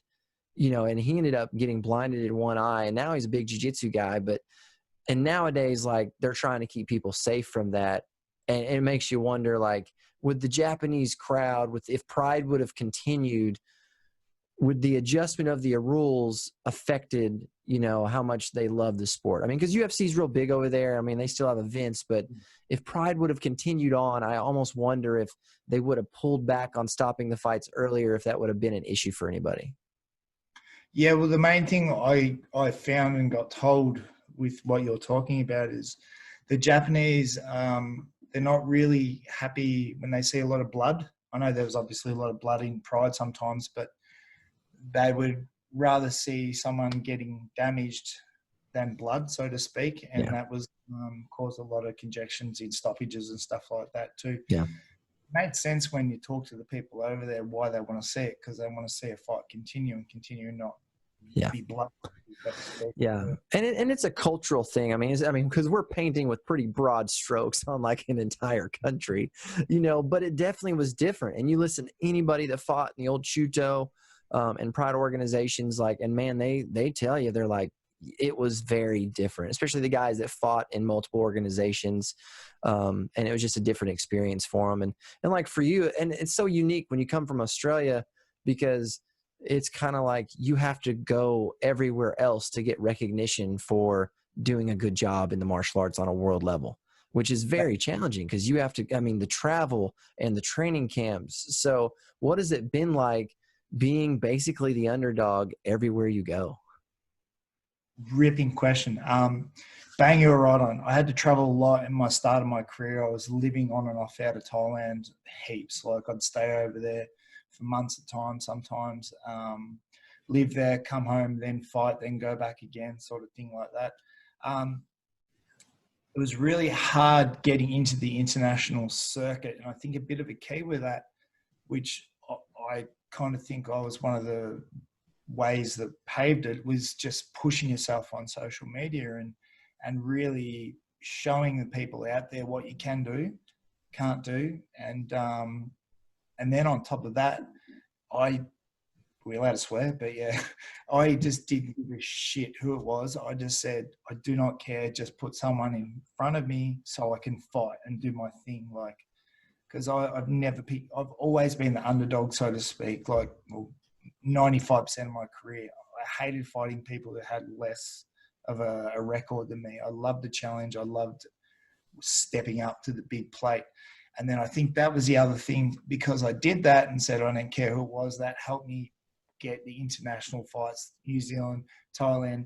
you know, and he ended up getting blinded in one eye, and now he's a big jiu-jitsu guy. And nowadays, like, they're trying to keep people safe from that. And it makes you wonder, like, would the Japanese crowd, if Pride would have continued, would the adjustment of the rules affected, you know, how much they love the sport? I mean, because UFC's real big over there. I mean, they still have events, but if Pride would have continued on, I almost wonder if they would have pulled back on stopping the fights earlier, if that would have been an issue for anybody. Yeah, well, the main thing I found and got told with what you're talking about is the Japanese, they're not really happy when they see a lot of blood. I know there was obviously a lot of blood in Pride sometimes, but they would rather see someone getting damaged than blood, so to speak. And that was caused a lot of congestions in stoppages and stuff like that too. Yeah. It made sense when you talk to the people over there why they want to see it, because they want to see a fight continue and not be blood. Yeah. And it's a cultural thing. I mean, because we're painting with pretty broad strokes on like an entire country, you know, but it definitely was different. And you listen to anybody that fought in the old Shuto, and pride organizations, like, and man, they tell you, they're like, it was very different, especially the guys that fought in multiple organizations. And it was just a different experience for them. And like for you, and it's so unique when you come from Australia, because it's kind of like you have to go everywhere else to get recognition for doing a good job in the martial arts on a world level, which is very challenging because you have to, I mean, the travel and the training camps. So what has it been like being basically the underdog everywhere you go? Ripping question. Bang, you were right on. I had to travel a lot in my start of my career. I was living on and off out of Thailand heaps. Like I'd stay over there for months at a time sometimes, live there, come home, then fight, then go back again, sort of thing like that. It was really hard getting into the international circuit. And I think a bit of a key with that, which I kind of think I was one of the ways that paved it, was just pushing yourself on social media and really showing the people out there what you can do, can't do. And then on top of that, we're allowed to swear, but yeah, I just didn't give a shit who it was. I just said, I do not care. Just put someone in front of me so I can fight and do my thing. Like, because I've always been the underdog, so to speak, like 95% of my career. I hated fighting people that had less of a record than me. I loved the challenge. I loved stepping up to the big plate. And then I think that was the other thing, because I did that and said I don't care who it was, that helped me get the international fights, New Zealand, Thailand,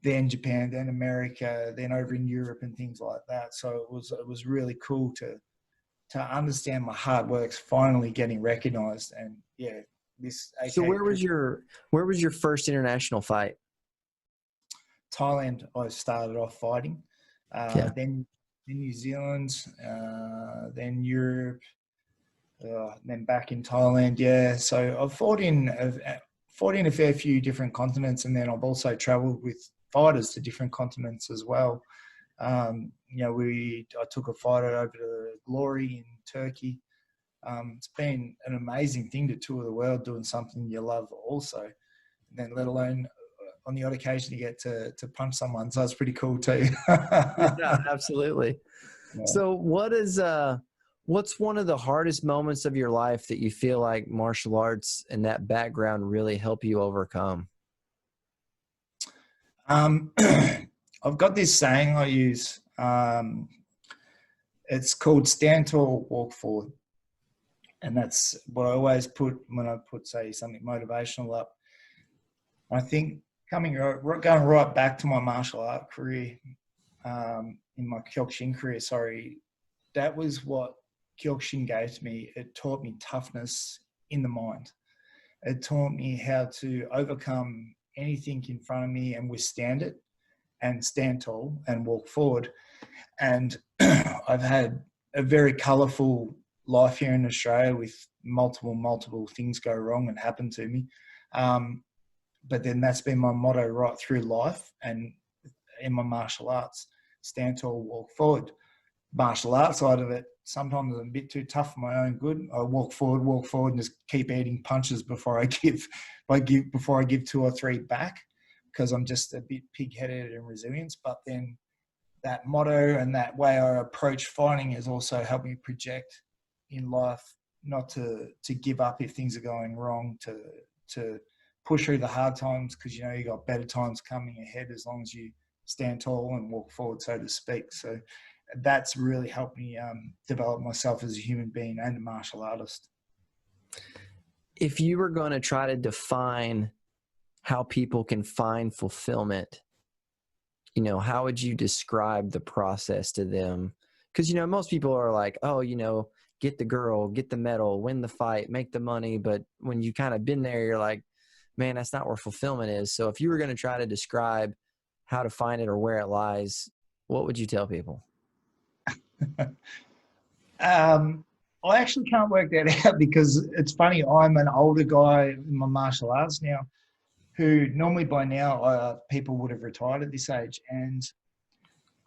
then Japan, then America, then over in Europe and things like that. So it was really cool to understand my hard work's finally getting recognized. And yeah, this. So where was your first international fight? Thailand, I started off fighting. Yeah. Then New Zealand, then Europe, then back in Thailand. Yeah, so I've fought in a fair few different continents, and then I've also travelled with fighters to different continents as well. I took a fighter over to Glory in Turkey. It's been an amazing thing to tour the world doing something you love also, and then let alone on the odd occasion you get to punch someone. So it's pretty cool too. Yeah, absolutely. Yeah. So what's one of the hardest moments of your life that you feel like martial arts and that background really help you overcome? I've got this saying I use. It's called stand tall, walk forward. And that's what I always put when I put, say, something motivational up. I think going right back to my martial art career, in my Kyokushin career, that was what Kyokushin gave to me. It taught me toughness in the mind. It taught me how to overcome anything in front of me and withstand it and stand tall and walk forward. And I've had a very colourful life here in Australia with multiple things go wrong and happen to me. But then that's been my motto right through life and in my martial arts: stand tall, walk forward. Martial arts side of it, sometimes I'm a bit too tough for my own good. I walk forward and just keep eating punches before I give 2 or 3 back, because I'm just a bit pig-headed in resilience. But then that motto and that way I approach fighting has also helped me project in life, not to give up if things are going wrong, to push through the hard times, because you got better times coming ahead as long as you stand tall and walk forward, so to speak. So that's really helped me develop myself as a human being and a martial artist. If you were going to try to define how people can find fulfillment, how would you describe the process to them? Because, most people are like, oh, get the girl, get the medal, win the fight, make the money. But when you kind of been there, you're like, man, that's not where fulfillment is. So if you were going to try to describe how to find it or where it lies, what would you tell people? I actually can't work that out, because it's funny. I'm an older guy in my martial arts now, who normally by now people would have retired at this age, and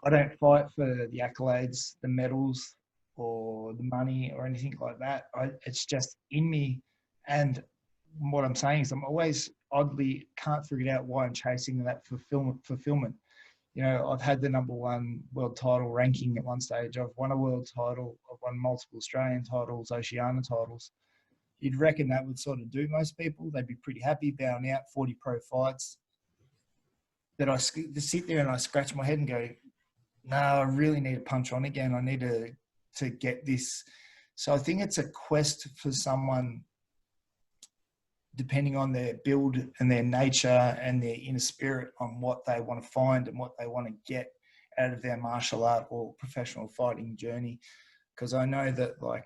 I don't fight for the accolades, the medals, or the money or anything like that. It's just in me. And what I'm saying is I'm always oddly can't figure out why I'm chasing that fulfillment. You know, I've had the #1 world title ranking at one stage. I've won a world title. I've won multiple Australian titles, Oceania titles. You'd reckon that would sort of do most people. They'd be pretty happy bowing out 40 pro fights. But I sit there and I scratch my head and go, no, I really need to punch on again. I need to get this. So I think it's a quest for someone, depending on their build and their nature and their inner spirit, on what they want to find and what they want to get out of their martial art or professional fighting journey. Because I know that, like,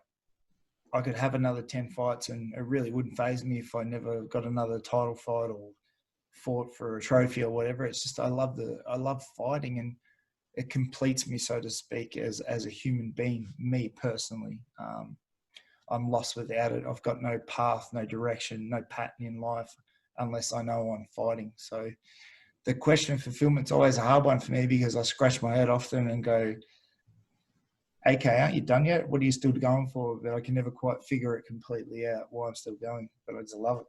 I could have another 10 fights and it really wouldn't faze me if I never got another title fight or fought for a trophy or whatever. It's just I love fighting, and it completes me, so to speak, as a human being. Me personally, I'm lost without it. I've got no path, no direction, no pattern in life unless I know I'm fighting. So the question of fulfillment's always a hard one for me, because I scratch my head often and go, AK, aren't you done yet? What are you still going for? But I can never quite figure it completely out why I'm still going, but I just love it.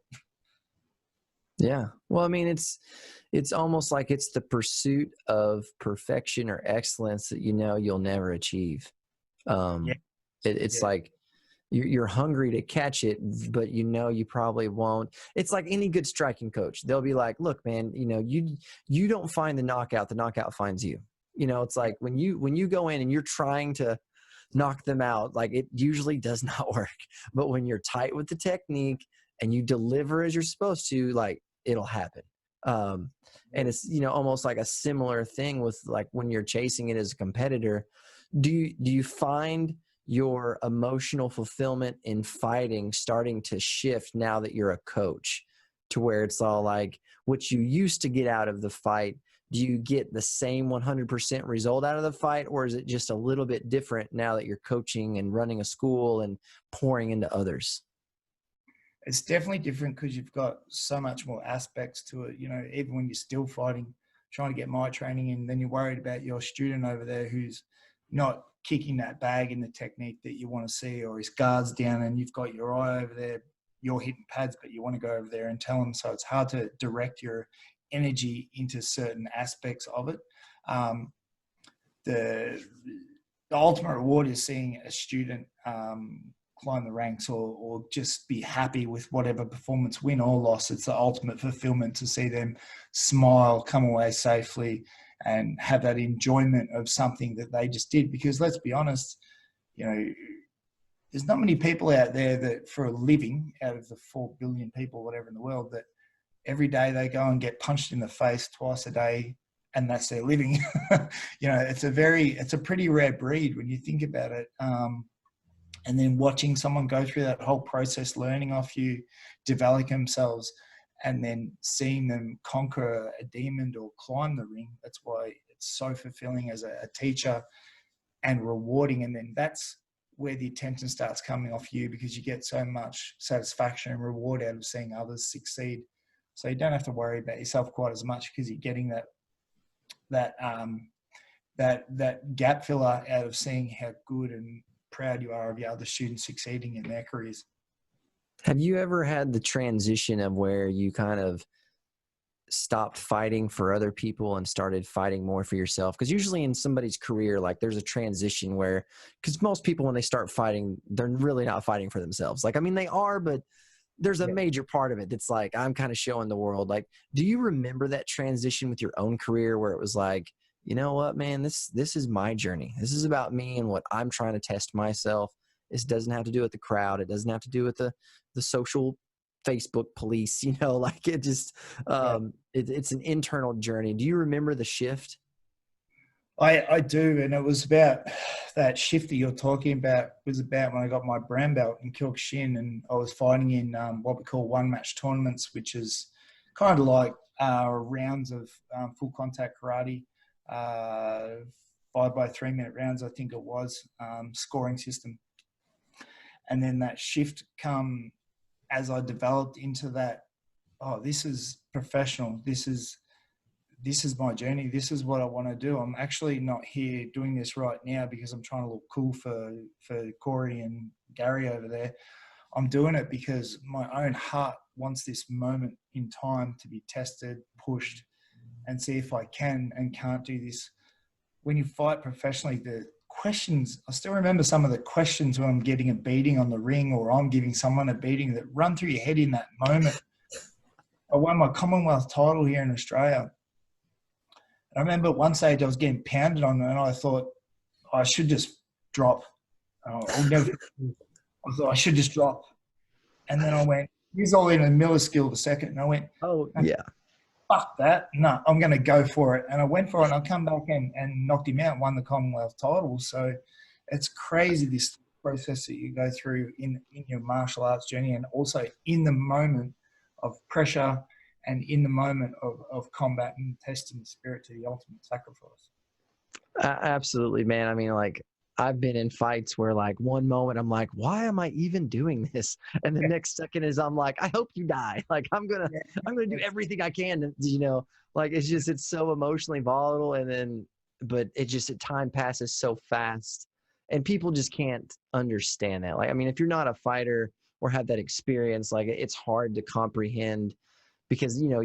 Yeah. Well, I mean, it's almost like it's the pursuit of perfection or excellence that, you know, you'll never achieve. Yeah. It's like you're hungry to catch it, but you know you probably won't. It's like any good striking coach. They'll be like, look, man, you know, you don't find the knockout finds you. You know, it's like when you go in and you're trying to knock them out, like, it usually does not work. But when you're tight with the technique and you deliver as you're supposed to, like, it'll happen. And it's, you know, almost like a similar thing with, like, when you're chasing it as a competitor. Do you find your emotional fulfillment in fighting starting to shift now that you're a coach, to where it's all like what you used to get out of the fight? Do you get the same 100% result out of the fight, or is it just a little bit different now that you're coaching and running a school and pouring into others? It's definitely different because you've got so much more aspects to it. You know, even when you're still fighting, trying to get my training in, then you're worried about your student over there who's not kicking that bag in the technique that you want to see, or his guard's down and you've got your eye over there, you're hitting pads, but you want to go over there and tell him. So it's hard to direct your energy into certain aspects of it. The ultimate reward is seeing a student climb the ranks, or just be happy with whatever performance, win or loss. It's the ultimate fulfillment to see them smile, come away safely, and have that enjoyment of something that they just did. Because let's be honest, you know, there's not many people out there that, for a living, out of the 4 billion people, whatever, in the world, that every day they go and get punched in the face twice a day, and that's their living. You know, it's a pretty rare breed when you think about it. And then watching someone go through that whole process, learning off you, developing themselves, and then seeing them conquer a demon or climb the ring. That's why it's so fulfilling as a teacher, and rewarding. And then that's where the attention starts coming off you, because you get so much satisfaction and reward out of seeing others succeed. So you don't have to worry about yourself quite as much, because you're getting that gap filler out of seeing how good and proud you are of your other students succeeding in their careers. Have you ever had the transition of where you kind of stopped fighting for other people and started fighting more for yourself? Because usually in somebody's career, like, there's a transition where, because most people, when they start fighting, they're really not fighting for themselves. Like, I mean, they are, but there's a major part of it that's like, I'm kind of showing the world. Like, do you remember that transition with your own career where it was like, you know what, man, this is my journey. This is about me and what I'm trying to test myself. This doesn't have to do with the crowd. It doesn't have to do with the social Facebook police, you know, like, it just, it's an internal journey. Do you remember the shift? I do. And it was about that shift that you're talking about, was about when I got my brown belt in Kyokushin, and I was fighting in what we call one match tournaments, which is kind of like rounds of full contact karate, 5 by 3 minute rounds, I think it was, scoring system. And then that shift come as I developed into that, oh, this is professional. This is my journey. This is what I want to do. I'm actually not here doing this right now because I'm trying to look cool for Corey and Gary over there. I'm doing it because my own heart wants this moment in time to be tested, pushed, and see if I can and can't do this. When you fight professionally, the questions, I still remember some of the questions when I'm getting a beating on the ring or I'm giving someone a beating that run through your head in that moment. I won my Commonwealth title here in Australia. I remember at one stage I was getting pounded on and I thought I should just drop. I'll never, I thought I should just drop. And then I went, he's all in a milliskill a second. And I went, Oh, yeah. fuck that. No, I'm going to go for it. And I went for it and I come back and knocked him out, won the Commonwealth title. So it's crazy, this process that you go through in your martial arts journey, and also in the moment of pressure and in the moment of combat and testing the spirit to the ultimate sacrifice. Absolutely, man. I mean, like, I've been in fights where, like, one moment I'm like, why am I even doing this? And the next second is I'm like, I hope you die. Like, I'm gonna do everything I can to, you know, like, it's so emotionally volatile. And then, but time passes so fast and people just can't understand that. Like, I mean, if you're not a fighter or have that experience, like, it's hard to comprehend because, you know,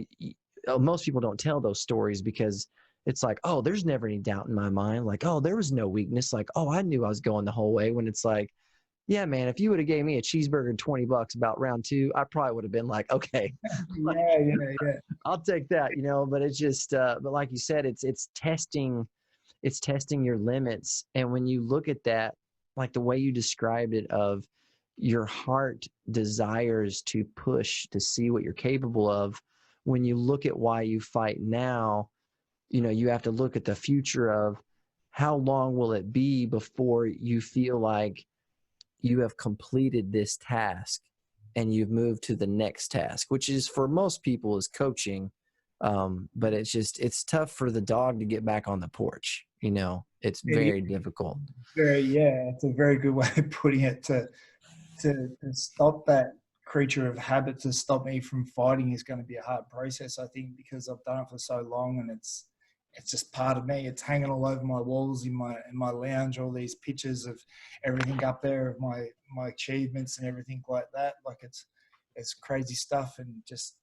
most people don't tell those stories because it's like, oh, there's never any doubt in my mind. Like, oh, there was no weakness. Like, oh, I knew I was going the whole way. When it's like, yeah, man, if you would have gave me a cheeseburger and $20 about round 2, I probably would have been like, okay, like, yeah. I'll take that, you know. But it's just, but like you said, it's testing your limits. And when you look at that, like the way you described it, of your heart desires to push to see what you're capable of. When you look at why you fight now, you know, you have to look at the future of how long will it be before you feel like you have completed this task and you've moved to the next task, which is for most people is coaching. But it's tough for the dog to get back on the porch. You know, it's very difficult. It's a very good way of putting it. To stop that creature of habit, to stop me from fighting, is going to be a hard process, I think, because I've done it for so long and it's just part of me. It's hanging all over my walls in my lounge, all these pictures of everything up there of my achievements and everything like that. Like it's crazy stuff, and just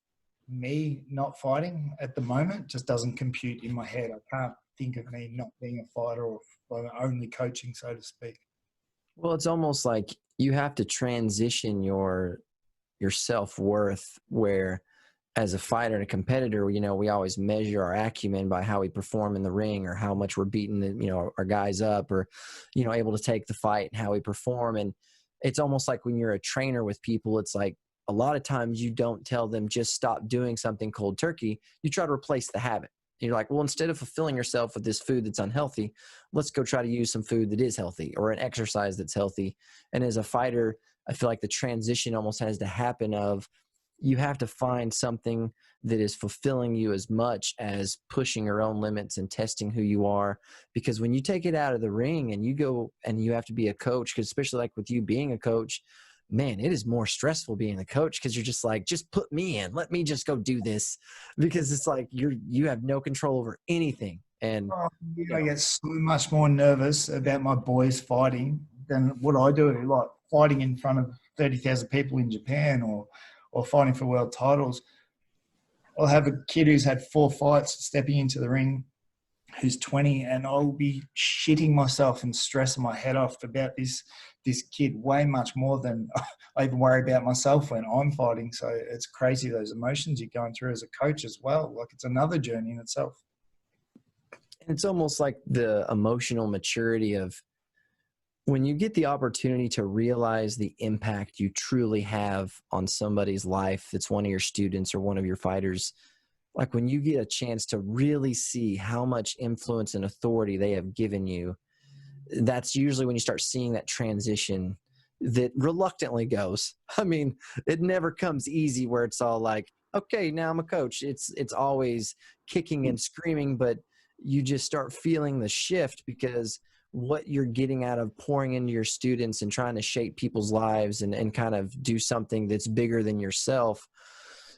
me not fighting at the moment just doesn't compute in my head. I can't think of me not being a fighter or only coaching, so to speak. Well, it's almost like you have to transition your self-worth, where as a fighter and a competitor, you know, we always measure our acumen by how we perform in the ring or how much we're beating, you know, our guys up, or, you know, able to take the fight and how we perform. And it's almost like when you're a trainer with people, it's like a lot of times you don't tell them just stop doing something cold turkey. You try to replace the habit. You're like, well, instead of fulfilling yourself with this food that's unhealthy, let's go try to use some food that is healthy or an exercise that's healthy. And as a fighter, I feel like the transition almost has to happen of, you have to find something that is fulfilling you as much as pushing your own limits and testing who you are. Because when you take it out of the ring and you go and you have to be a coach, because especially like with you being a coach, man, it is more stressful being a coach, because you're just like, just put me in, let me just go do this, because it's like you have no control over anything. And I get so much more nervous about my boys fighting than what I do, like fighting in front of 30,000 people in Japan or fighting for world titles. I'll have a kid who's had 4 fights stepping into the ring, who's 20, and I'll be shitting myself and stressing my head off about this kid way much more than I even worry about myself when I'm fighting. So it's crazy, those emotions you're going through as a coach as well. Like, it's another journey in itself. it's almost like the emotional maturity of when you get the opportunity to realize the impact you truly have on somebody's life that's one of your students or one of your fighters. Like when you get a chance to really see how much influence and authority they have given you, that's usually when you start seeing that transition that reluctantly goes. I mean, it never comes easy where it's all like, okay, now I'm a coach. It's always kicking and screaming, but you just start feeling the shift, because what you're getting out of pouring into your students and trying to shape people's lives and kind of do something that's bigger than yourself,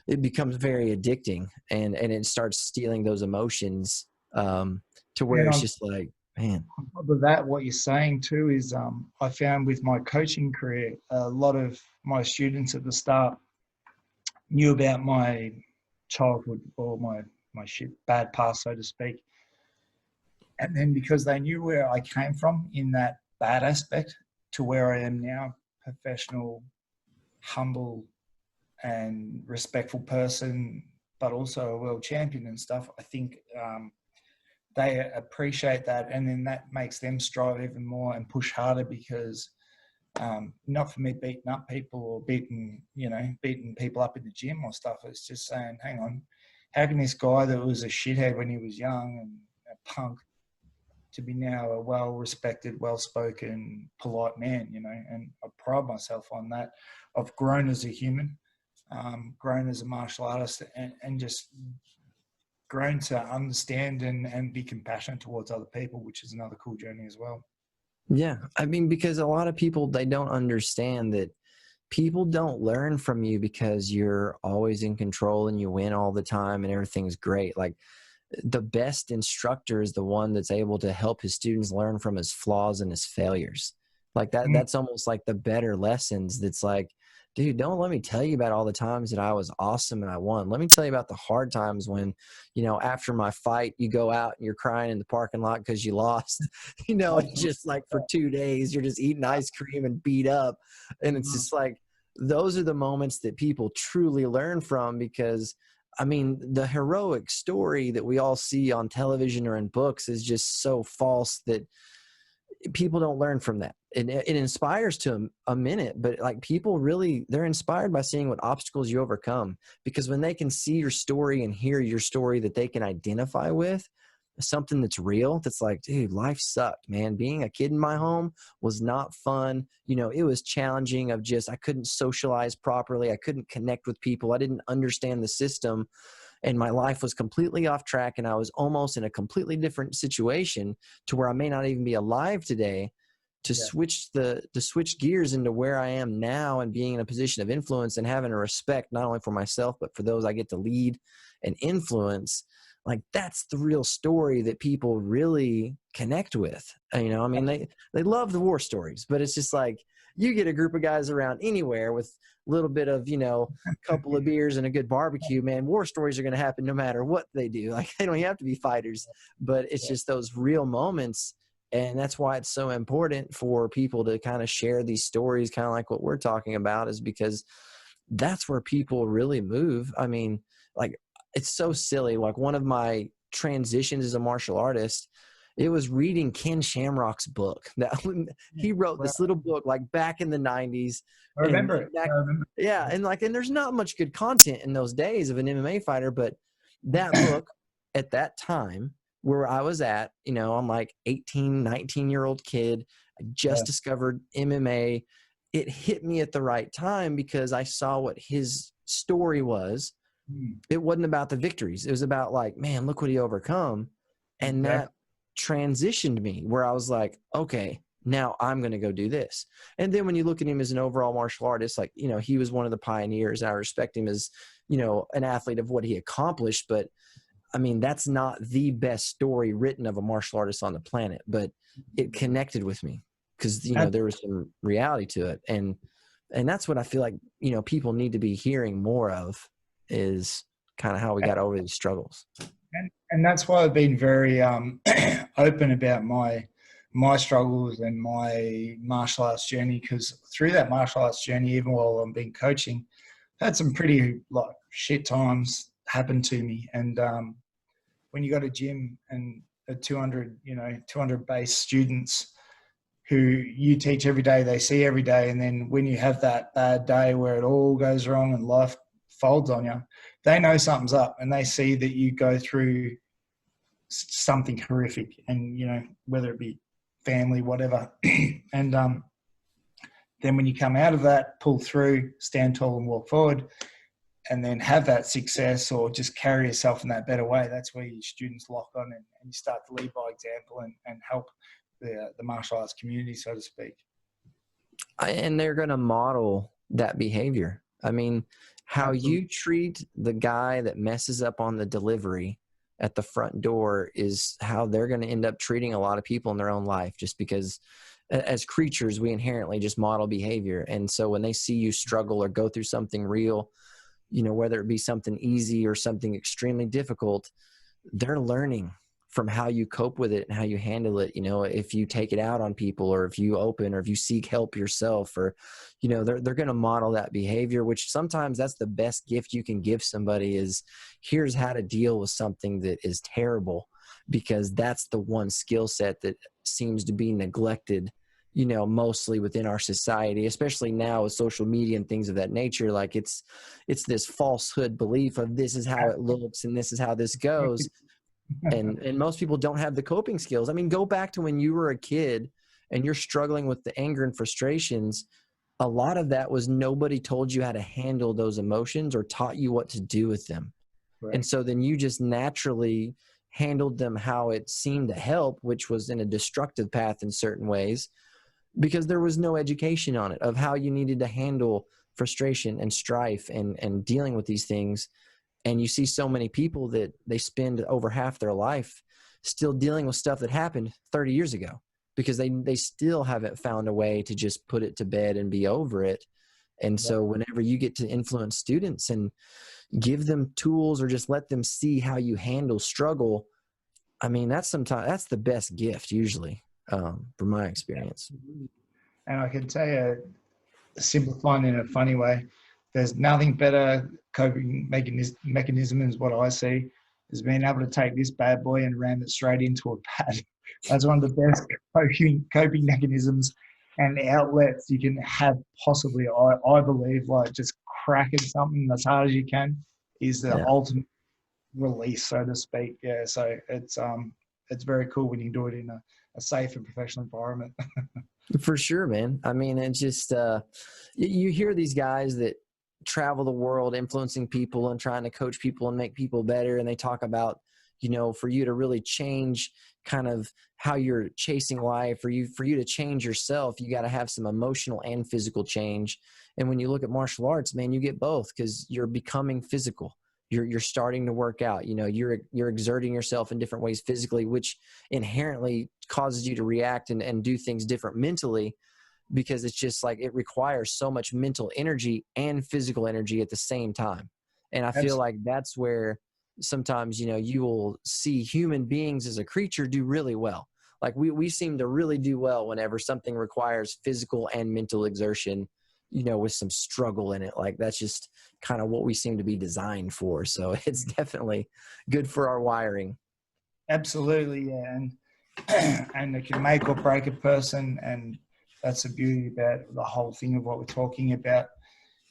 it becomes very addicting, and it starts stealing those emotions to where it's just like, man. On top of that, what you're saying too is I found with my coaching career, a lot of my students at the start knew about my childhood or my bad past, so to speak. And then because they knew where I came from in that bad aspect to where I am now, professional, humble, and respectful person, but also a world champion and stuff, I think they appreciate that, and then that makes them strive even more and push harder, because not for me beating up people or beating people up in the gym or stuff. It's just saying, hang on, how can this guy that was a shithead when he was young and a punk to be now a well-respected, well-spoken, polite man, and I pride myself on that. I've grown as a human, grown as a martial artist, and just grown to understand and be compassionate towards other people, which is another cool journey as well. Yeah. I mean, because a lot of people, they don't understand that people don't learn from you because you're always in control and you win all the time and everything's great. Like, the best instructor is the one that's able to help his students learn from his flaws and his failures. Like that's almost like the better lessons. That's like, dude, don't let me tell you about all the times that I was awesome and I won. Let me tell you about the hard times when, after my fight, you go out and you're crying in the parking lot because you lost, and just like for 2 days, you're just eating ice cream and beat up. And it's just like, those are the moments that people truly learn from, because I mean, the heroic story that we all see on television or in books is just so false that people don't learn from that. It inspires to a minute, but like, people really, they're inspired by seeing what obstacles you overcome, because when they can see your story and hear your story that they can identify with, something that's real, that's like, dude, life sucked, man. Being a kid in my home was not fun. It was challenging of just, I couldn't socialize properly. I couldn't connect with people. I didn't understand the system, and my life was completely off track. And I was almost in a completely different situation to where I may not even be alive today to switch gears into where I am now and being in a position of influence and having a respect, not only for myself, but for those I get to lead and influence. Like, that's the real story that people really connect with. I mean, they love the war stories, but it's just like, you get a group of guys around anywhere with a little bit of, a couple of beers and a good barbecue, man, war stories are going to happen no matter what they do. Like, they don't have to be fighters, but it's just those real moments. And that's why it's so important for people to kind of share these stories, kind of like what we're talking about, is because that's where people really move. I mean, like, it's so silly. Like, one of my transitions as a martial artist, it was reading Ken Shamrock's book. That he wrote this little book like back in the 90s. I remember it. Yeah. And there's not much good content in those days of an MMA fighter, but that book at that time where I was at, I'm like 18, 19-year-old kid. I just discovered MMA. It hit me at the right time because I saw what his story was. It wasn't about the victories. It was about like, man, look what he overcome. And that transitioned me where I was like, okay, now I'm going to go do this. And then when you look at him as an overall martial artist, like, he was one of the pioneers. I respect him as, an athlete of what he accomplished. But I mean, that's not the best story written of a martial artist on the planet, but it connected with me because, there was some reality to it. And that's what I feel like, people need to be hearing more of, is kind of how we got over these struggles. And that's why I've been very open about my struggles and my martial arts journey, because through that martial arts journey, even while I've been coaching, I've had some pretty shit times happen to me. And when you got a gym and a 200 base students who you teach every day, they see every day, and then when you have that bad day where it all goes wrong and life folds on you, they know something's up, and they see that you go through something horrific, and whether it be family, whatever. And then when you come out of that, pull through, stand tall and walk forward, and then have that success or just carry yourself in that better way, that's where your students lock on, and you start to lead by example and help the martial arts community, so to speak. And they're going to model that behavior. I mean, how you treat the guy that messes up on the delivery at the front door is how they're going to end up treating a lot of people in their own life, just because as creatures, we inherently just model behavior. And so when they see you struggle or go through something real, whether it be something easy or something extremely difficult, they're learning from how you cope with it and how you handle it. If you take it out on people, or if you open, or if you seek help yourself, or, they're going to model that behavior, which sometimes that's the best gift you can give somebody is, here's how to deal with something that is terrible, because that's the one skill set that seems to be neglected, mostly within our society, especially now with social media and things of that nature. Like it's this falsehood belief of this is how it looks and this is how this goes. And most people don't have the coping skills. I mean, go back to when you were a kid and you're struggling with the anger and frustrations. A lot of that was nobody told you how to handle those emotions or taught you what to do with them. Right. And so then you just naturally handled them how it seemed to help, which was in a destructive path in certain ways, because there was no education on it of how you needed to handle frustration and strife and dealing with these things. And you see so many people that they spend over half their life still dealing with stuff that happened 30 years ago, because they still haven't found a way to just put it to bed and be over it. And so whenever you get to influence students and give them tools or just let them see how you handle struggle, I mean, that's the best gift usually, from my experience. And I can tell you, simplifying in a funny way, there's nothing better coping mechanism is what I see, is being able to take this bad boy and ram it straight into a pad. That's one of the best coping mechanisms and outlets you can have possibly. I believe, like, just cracking something as hard as you can is the ultimate release, so to speak. Yeah, so it's very cool when you do it in a safe and professional environment. For sure, man. I mean, it's just you hear these guys that travel the world influencing people and trying to coach people and make people better, and they talk about, for you to really change kind of how you're chasing life, for you to change yourself, you got to have some emotional and physical change. And when you look at martial arts, man, you get both, because you're becoming physical. You're starting to work out, you're exerting yourself in different ways physically, which inherently causes you to react and do things different mentally, because it's just like it requires so much mental energy and physical energy at the same time. And I feel like that's where sometimes, you will see human beings as a creature do really well. Like we seem to really do well whenever something requires physical and mental exertion, with some struggle in it. Like that's just kind of what we seem to be designed for. So it's definitely good for our wiring. Absolutely, yeah. And it can make or break a person, and that's the beauty about the whole thing of what we're talking about.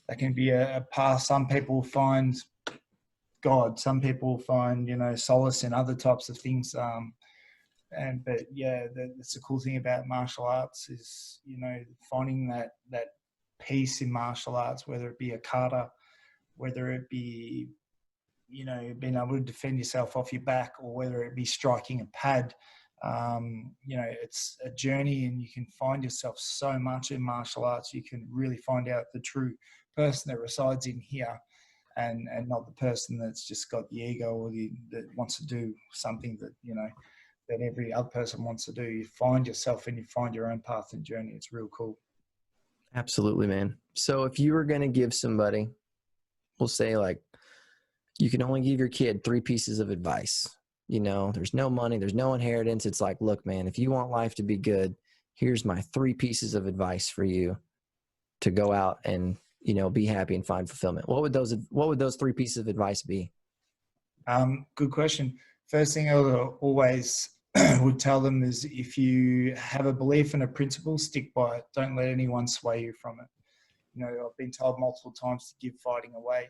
That can be a path. Some people find God, some people find, solace in other types of things. But yeah, that's the cool thing about martial arts is, finding that peace in martial arts, whether it be a kata, whether it be, being able to defend yourself off your back, or whether it be striking a pad. It's a journey, and you can find yourself so much in martial arts. You can really find out the true person that resides in here, and not the person that's just got the ego, or that wants to do something that, that every other person wants to do. You find yourself and you find your own path and journey. It's real cool. Absolutely, man. So if you were going to give somebody, we'll say, like, you can only give your kid 3 pieces of advice. There's no money, there's no inheritance. It's like, look, man, if you want life to be good, here's my 3 pieces of advice for you to go out and, be happy and find fulfillment. What would those 3 pieces of advice be? Good question. First thing I would always would tell them is, if you have a belief and a principle, stick by it. Don't let anyone sway you from it. I've been told multiple times to give fighting away.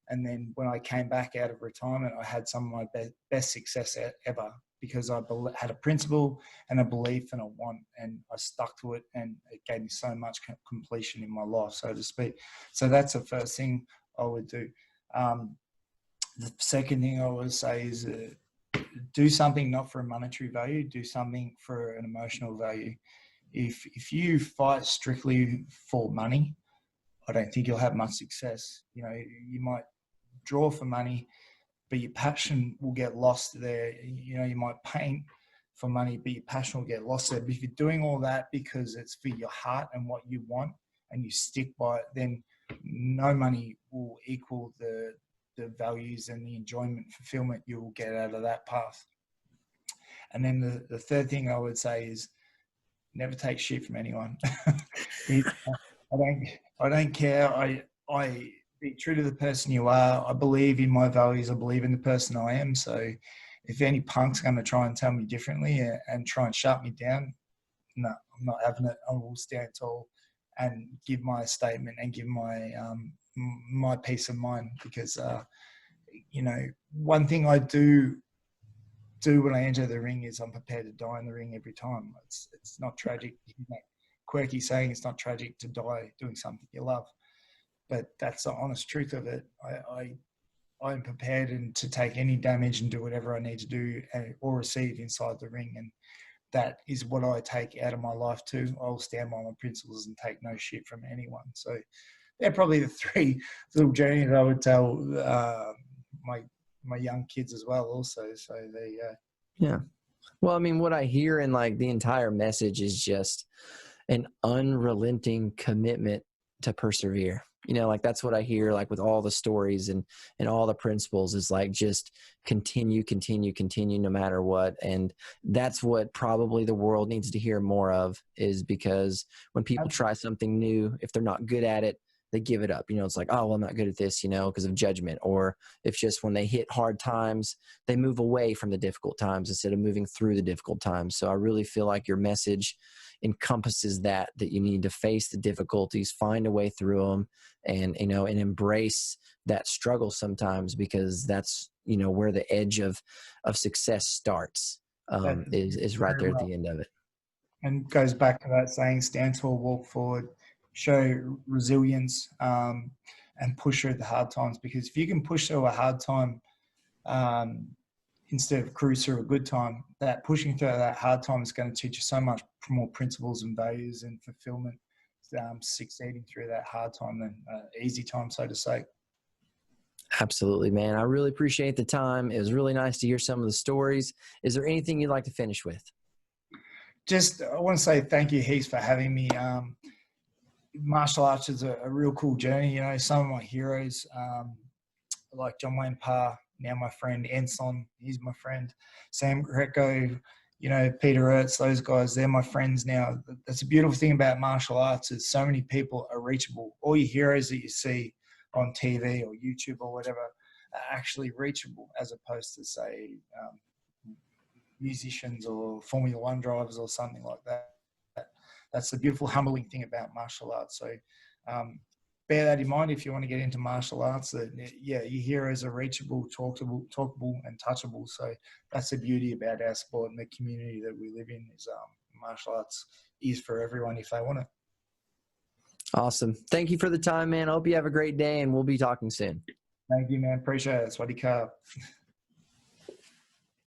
And then when I came back out of retirement, I had some of my best success ever, because I had a principle and a belief and a want, and I stuck to it, and it gave me so much completion in my life, so to speak. So that's the first thing I would do. The second thing I would say is do something not for a monetary value, do something for an emotional value. If you fight strictly for money, I don't think you'll have much success. You might draw for money, but your passion will get lost there. You might paint for money, but your passion will get lost there. But if you're doing all that because it's for your heart and what you want, and you stick by it, then no money will equal the values and the enjoyment, fulfillment you will get out of that path. And then the third thing I would say is never take shit from anyone. I don't care. I be true to the person you are. I believe in my values. I believe in the person I am. So if any punk's going to try and tell me differently and try and shut me down, no, I'm not having it. I will stand tall and give my statement and give my peace of mind, because one thing I do when I enter the ring is I'm prepared to die in the ring every time. It's not tragic. That quirky saying, it's not tragic to die doing something you love, but that's the honest truth of it. I'm prepared to take any damage and do whatever I need to do or receive inside the ring. And that is what I take out of my life too. I'll stand by my principles and take no shit from anyone. So they're probably the three little journeys I would tell my young kids as well also. So they Yeah. Well, I mean, what I hear in like the entire message is just an unrelenting commitment to persevere. Like that's what I hear, like with all the stories and all the principles, is like just continue no matter what. And that's what probably the world needs to hear more of, is because when people try something new, if they're not good at it, they give it up. It's like, oh, well, I'm not good at this, because of judgment. Or if just when they hit hard times, they move away from the difficult times instead of moving through the difficult times. So I really feel like your message encompasses that you need to face the difficulties, find a way through them, and embrace that struggle sometimes, because that's, where the edge of success starts, is right there at the end of it. And goes back to that saying, stand tall, walk forward, show resilience, and push through the hard times. Because if you can push through a hard time instead of cruise through a good time, that pushing through that hard time is going to teach you so much more principles and values and fulfillment, succeeding through that hard time than easy time, so to say. Absolutely, man. I really appreciate the time. It was really nice to hear some of the stories. Is there anything you'd like to finish with? Just, I want to say thank you, Heath, for having me. Martial arts is a real cool journey. Some of my heroes, like John Wayne Parr, now my friend Enson, he's my friend. Sam Greco, Peter Ertz, those guys, they're my friends now. That's a beautiful thing about martial arts, is so many people are reachable. All your heroes that you see on TV or YouTube or whatever are actually reachable, as opposed to, say, musicians or Formula One drivers or something like that. That's the beautiful, humbling thing about martial arts. So bear that in mind if you want to get into martial arts, that, your heroes are reachable, talkable and touchable. So that's the beauty about our sport and the community that we live in, is martial arts is for everyone if they want it. Awesome. Thank you for the time, man. I hope you have a great day, and we'll be talking soon. Thank you, man. Appreciate it. Swadee ka.